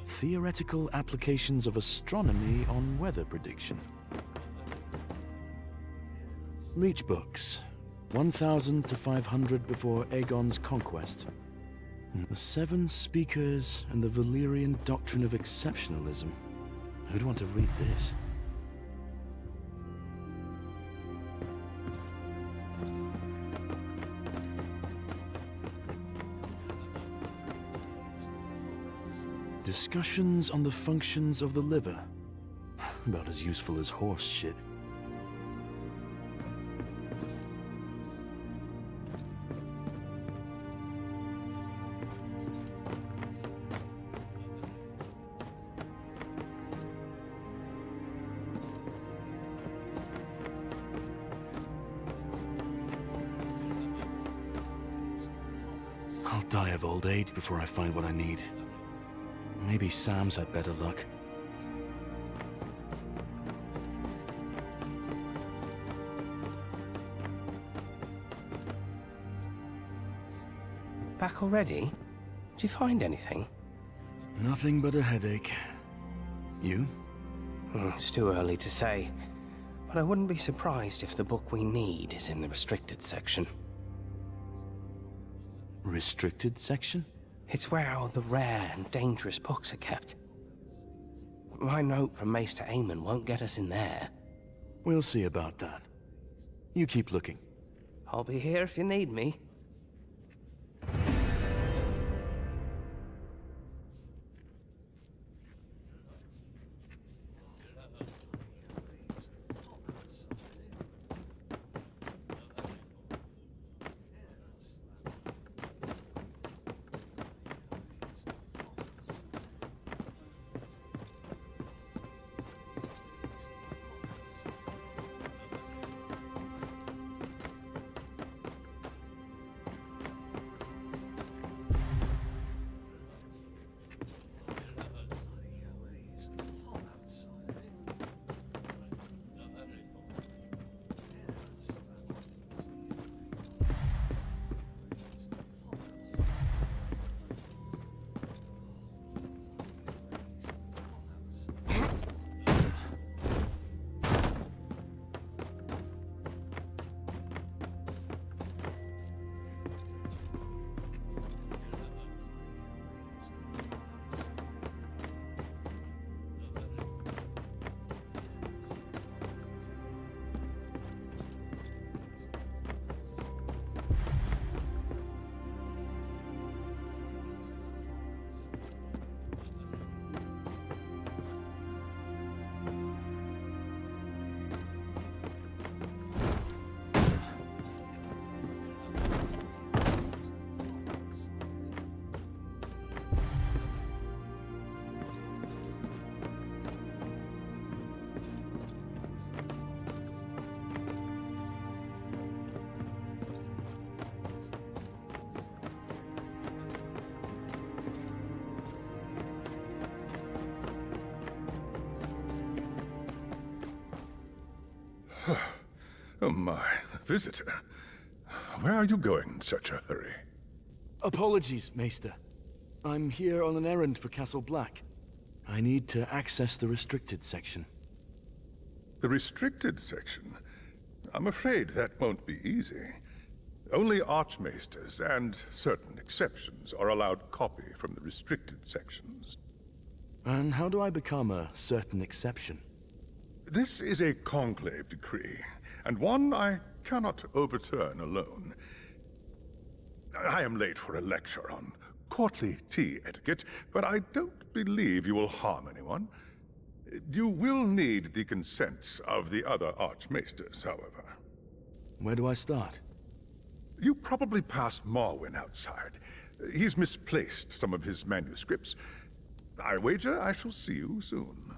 Theoretical applications of astronomy on weather prediction. Leech books, 1000 to 500 before Aegon's conquest. The Seven Speakers and the Valyrian Doctrine of Exceptionalism. Who'd want to read this? Discussions on the functions of the liver. About as useful as horse shit. I'll die of old age before I find what I need. Maybe Sam's had better luck.
Back already? Did you find anything?
Nothing but a headache. You?
It's too early to say. But I wouldn't be surprised if the book we need is in the restricted section.
Restricted section?
It's where all the rare and dangerous books are kept. My note from Maester Aemon won't get us in there.
We'll see about that. You keep looking.
I'll be here if you need me.
Oh my, visitor. Where are you going in such a hurry?
Apologies, Maester. I'm here on an errand for Castle Black. I need to access the restricted section.
The restricted section? I'm afraid that won't be easy. Only archmaesters and certain exceptions are allowed copy from the restricted sections.
And how do I become a certain exception?
This is a conclave decree, and one I cannot overturn alone. I am late for a lecture on courtly tea etiquette, but I don't believe you will harm anyone. You will need the consents of the other archmaesters, however.
Where do I start?
You probably passed Marwyn outside. He's misplaced some of his manuscripts. I wager I shall see you soon.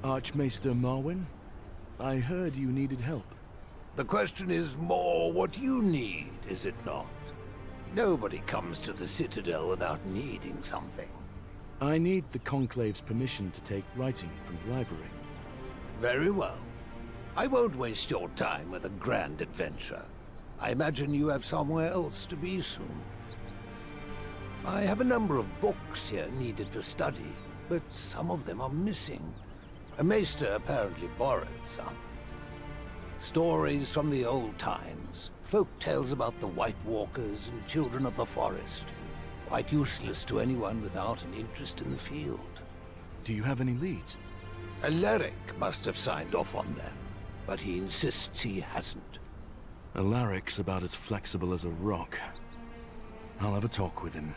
Archmaester Marwyn, I heard you needed help.
The question is more what you need, is it not? Nobody comes to the Citadel without needing something.
I need the Conclave's permission to take writing from the library.
Very well. I won't waste your time with a grand adventure.
I imagine you have somewhere else to be soon. I have a number of books here needed for study, but some of them are missing. A maester apparently borrowed some. Stories from the old times, folk tales about the White Walkers and children of the forest. Quite useless to anyone without an interest in the field.
Do you have any leads?
Alaric must have signed off on them, but he insists he hasn't.
Alaric's about as flexible as a rock. I'll have a talk with him.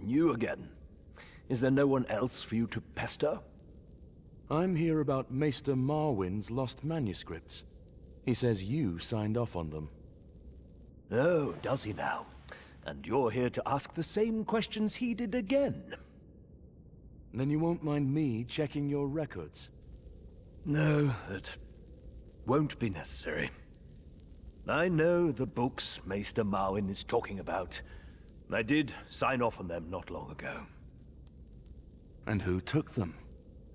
You again. Is there no one else for you to pester?
I'm here about Maester Marwyn's lost manuscripts. He says you signed off on them.
Oh, does he now? And you're here to ask the same questions he did again?
Then you won't mind me checking your records?
No, that won't be necessary. I know the books Maester Marwyn is talking about. I did sign off on them not long ago.
And who took them?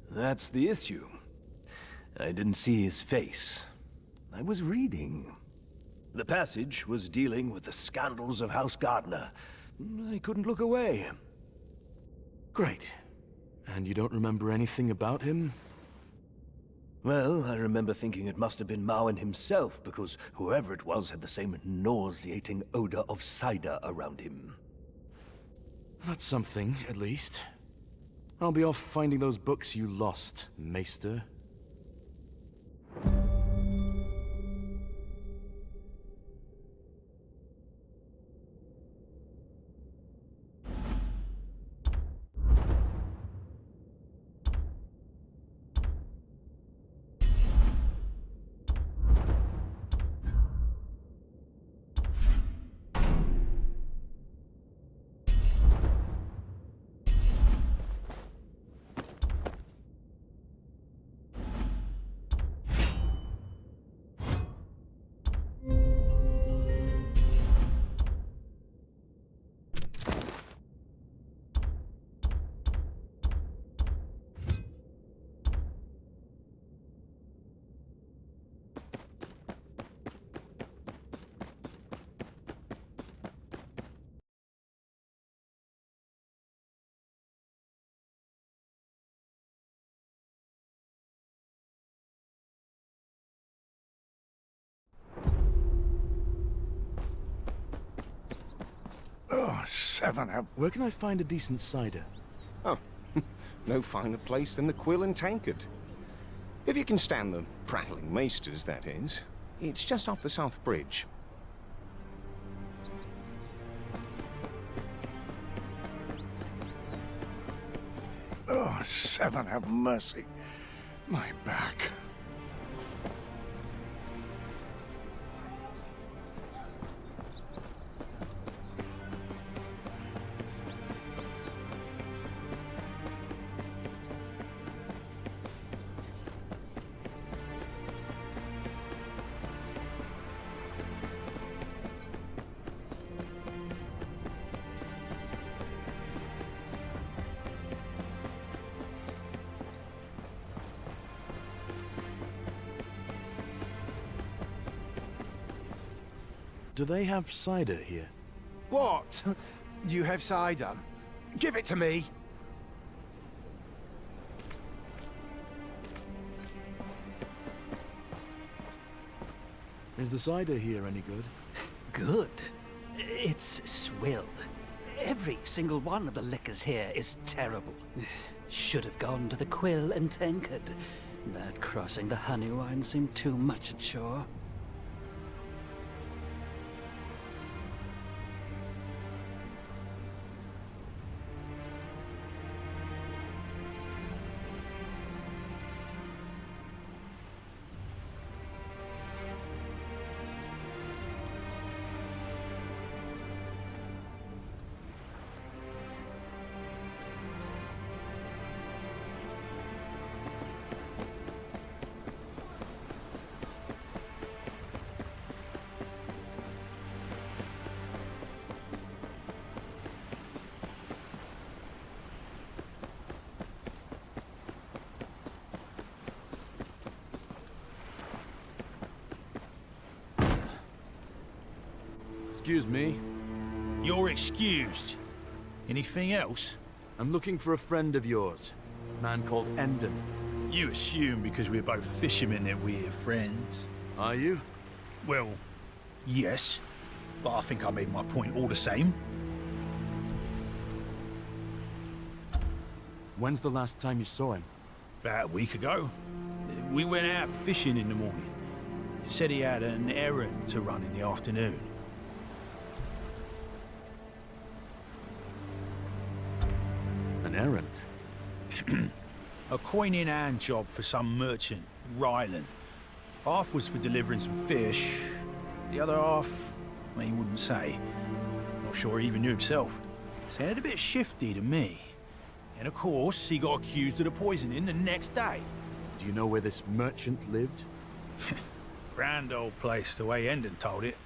That's the issue. I didn't see his face. I was reading. The passage was dealing with the scandals of House Gardner. I couldn't look away.
Great. And you don't remember anything about him?
Well, I remember thinking it must have been Marwyn himself, because whoever it was had the same nauseating odor of cider around him.
That's something, at least. I'll be off finding those books you lost, Maester.
Oh, 7-Up.
Where can I find a decent cider?
Oh, no finer place than the Quill and Tankard. If you can stand the prattling maesters, that is. It's just off the South Bridge.
Oh, 7-Up, mercy. My back.
Do they have cider here?
What? You have cider? Give it to me!
Is the cider here any good?
Good. It's swill. Every single one of the liquors here is terrible. Should have gone to the Quill and Tankard. That crossing the honey wine seemed too much a chore.
Excuse me.
You're excused. Anything else?
I'm looking for a friend of yours. A man called Endon.
You assume because we're both fishermen that we're friends.
Are you?
Well, yes. But I think I made my point all the same.
When's the last time you saw him?
About a week ago. We went out fishing in the morning. He said he had an errand to run in the afternoon.
An errand?
A coin-in-hand job for some merchant, Ryland. Half was for delivering some fish. The other half, well, he wouldn't say. Not sure he even knew himself. Sounded a bit shifty to me. And of course, he got accused of the poisoning the next day.
Do you know where this merchant lived?
Grand old place, the way Endon told it.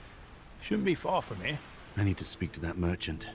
Shouldn't be far from here.
I need to speak to that merchant.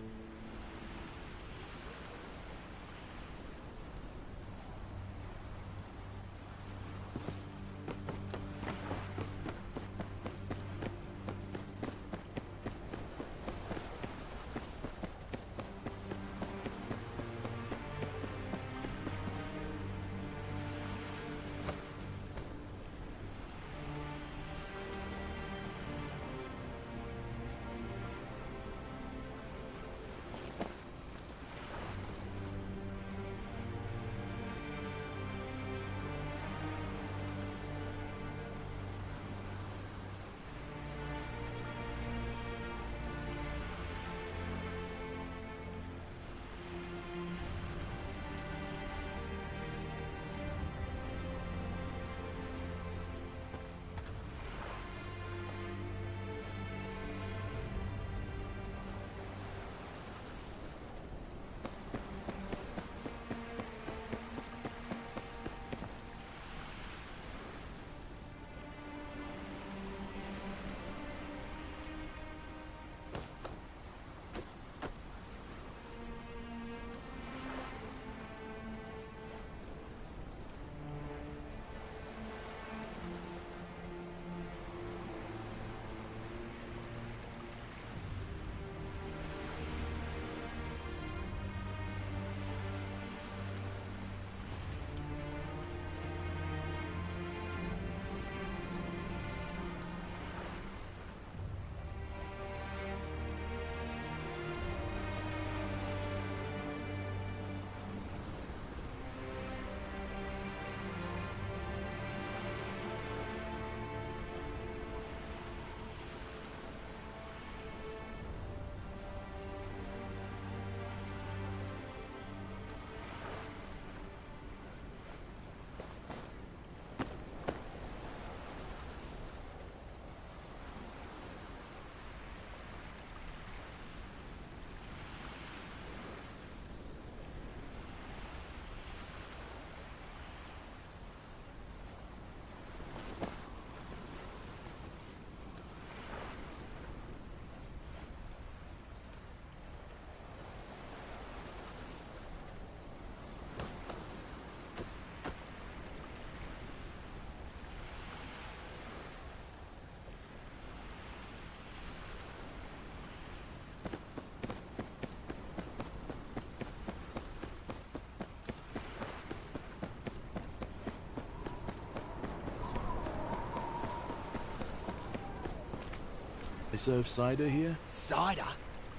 They serve cider here?
Cider?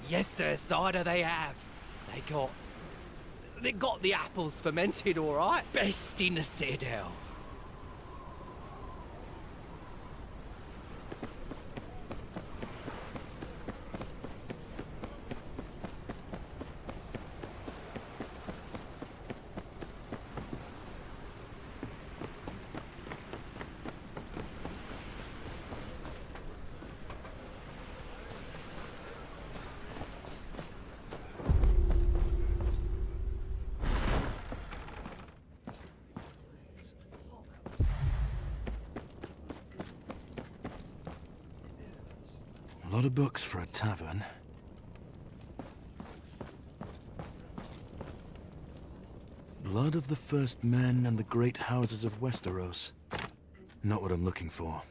Yes, sir, cider they have. They got the apples fermented all right. Best in the Citadel.
A lot of books for a tavern. Blood of the first men and the great houses of Westeros. Not what I'm looking for.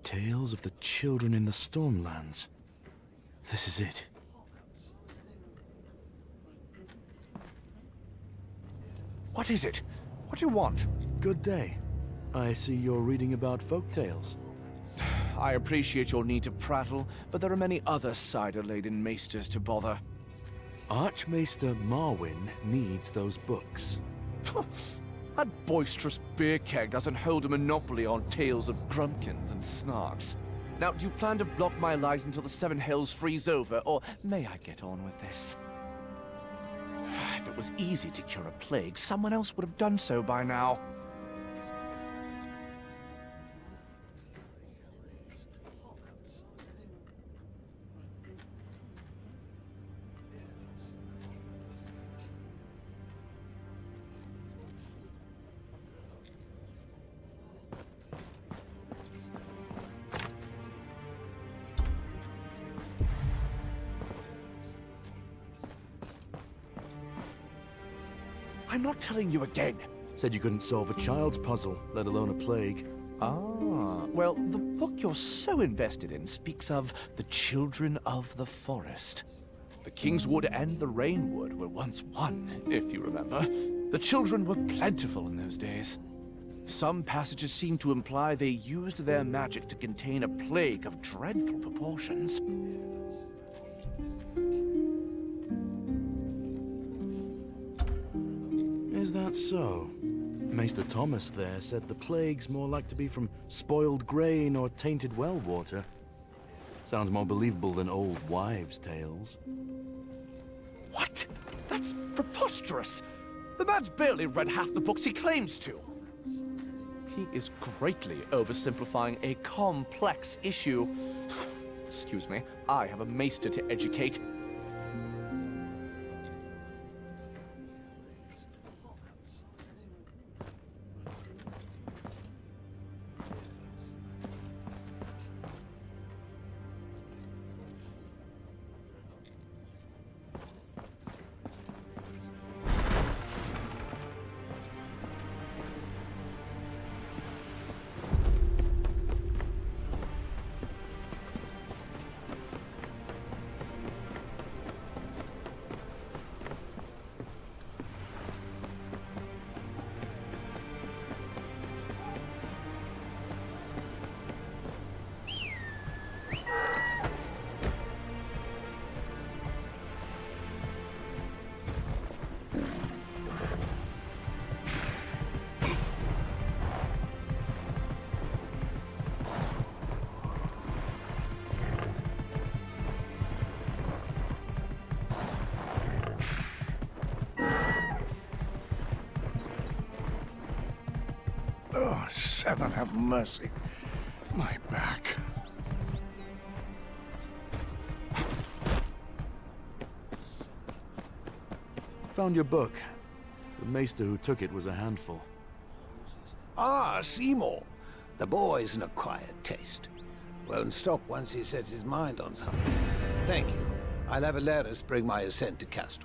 Tales of the children in the Stormlands. This is it.
What is it? What do you want?
Good day. I see you're reading about folk tales.
I appreciate your need to prattle, but there are many other cider-laden maesters to bother.
Archmaester Marwyn needs those books.
That boisterous beer keg doesn't hold a monopoly on tales of grumpkins and snarks. Now, do you plan to block my light until the Seven Hells freeze over, or may I get on with this? If it was easy to cure a plague, someone else would have done so by now. I'm not telling you again.
Said you couldn't solve a child's puzzle, let alone a plague.
Ah, well, the book you're so invested in speaks of the children of the forest. The Kingswood and the Rainwood were once one, if you remember. The children were plentiful in those days. Some passages seem to imply they used their magic to contain a plague of dreadful proportions.
Is that so? Maester Thomas there said the plague's more like to be from spoiled grain or tainted well water. Sounds more believable than old wives' tales.
What? That's preposterous! The man's barely read half the books he claims to. He is greatly oversimplifying a complex issue. Excuse me, I have a maester to educate.
Oh, Seven, have mercy. My back.
Found your book. The maester who took it was a handful.
Ah, Seymour. The boy's an acquired taste. Won't stop once he sets his mind on something. Thank you. I'll have Alaris bring my ascent to Castos.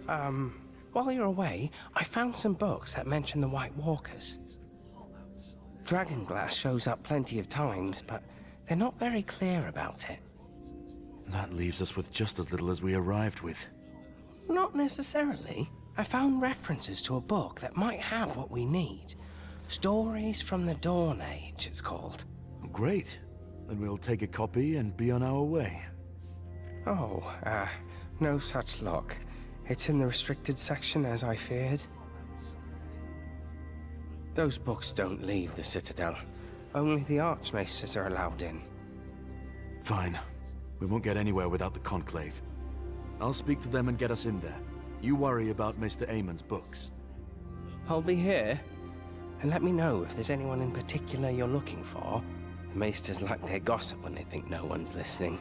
While you're away, I found some books that mention the White Walkers. Dragonglass shows up plenty of times, but they're not very clear about it.
That leaves us with just as little as we arrived with.
Not necessarily. I found references to a book that might have what we need. Stories from the Dawn Age, it's called.
Great. Then we'll take a copy and be on our way.
Oh, no such luck. It's in the restricted section, as I feared. Those books don't leave the Citadel. Only the Archmaesters are allowed in.
Fine. We won't get anywhere without the Conclave. I'll speak to them and get us in there. You worry about Maester Aemon's books.
I'll be here. And let me know if there's anyone in particular you're looking for. The Maesters like their gossip when they think no one's listening.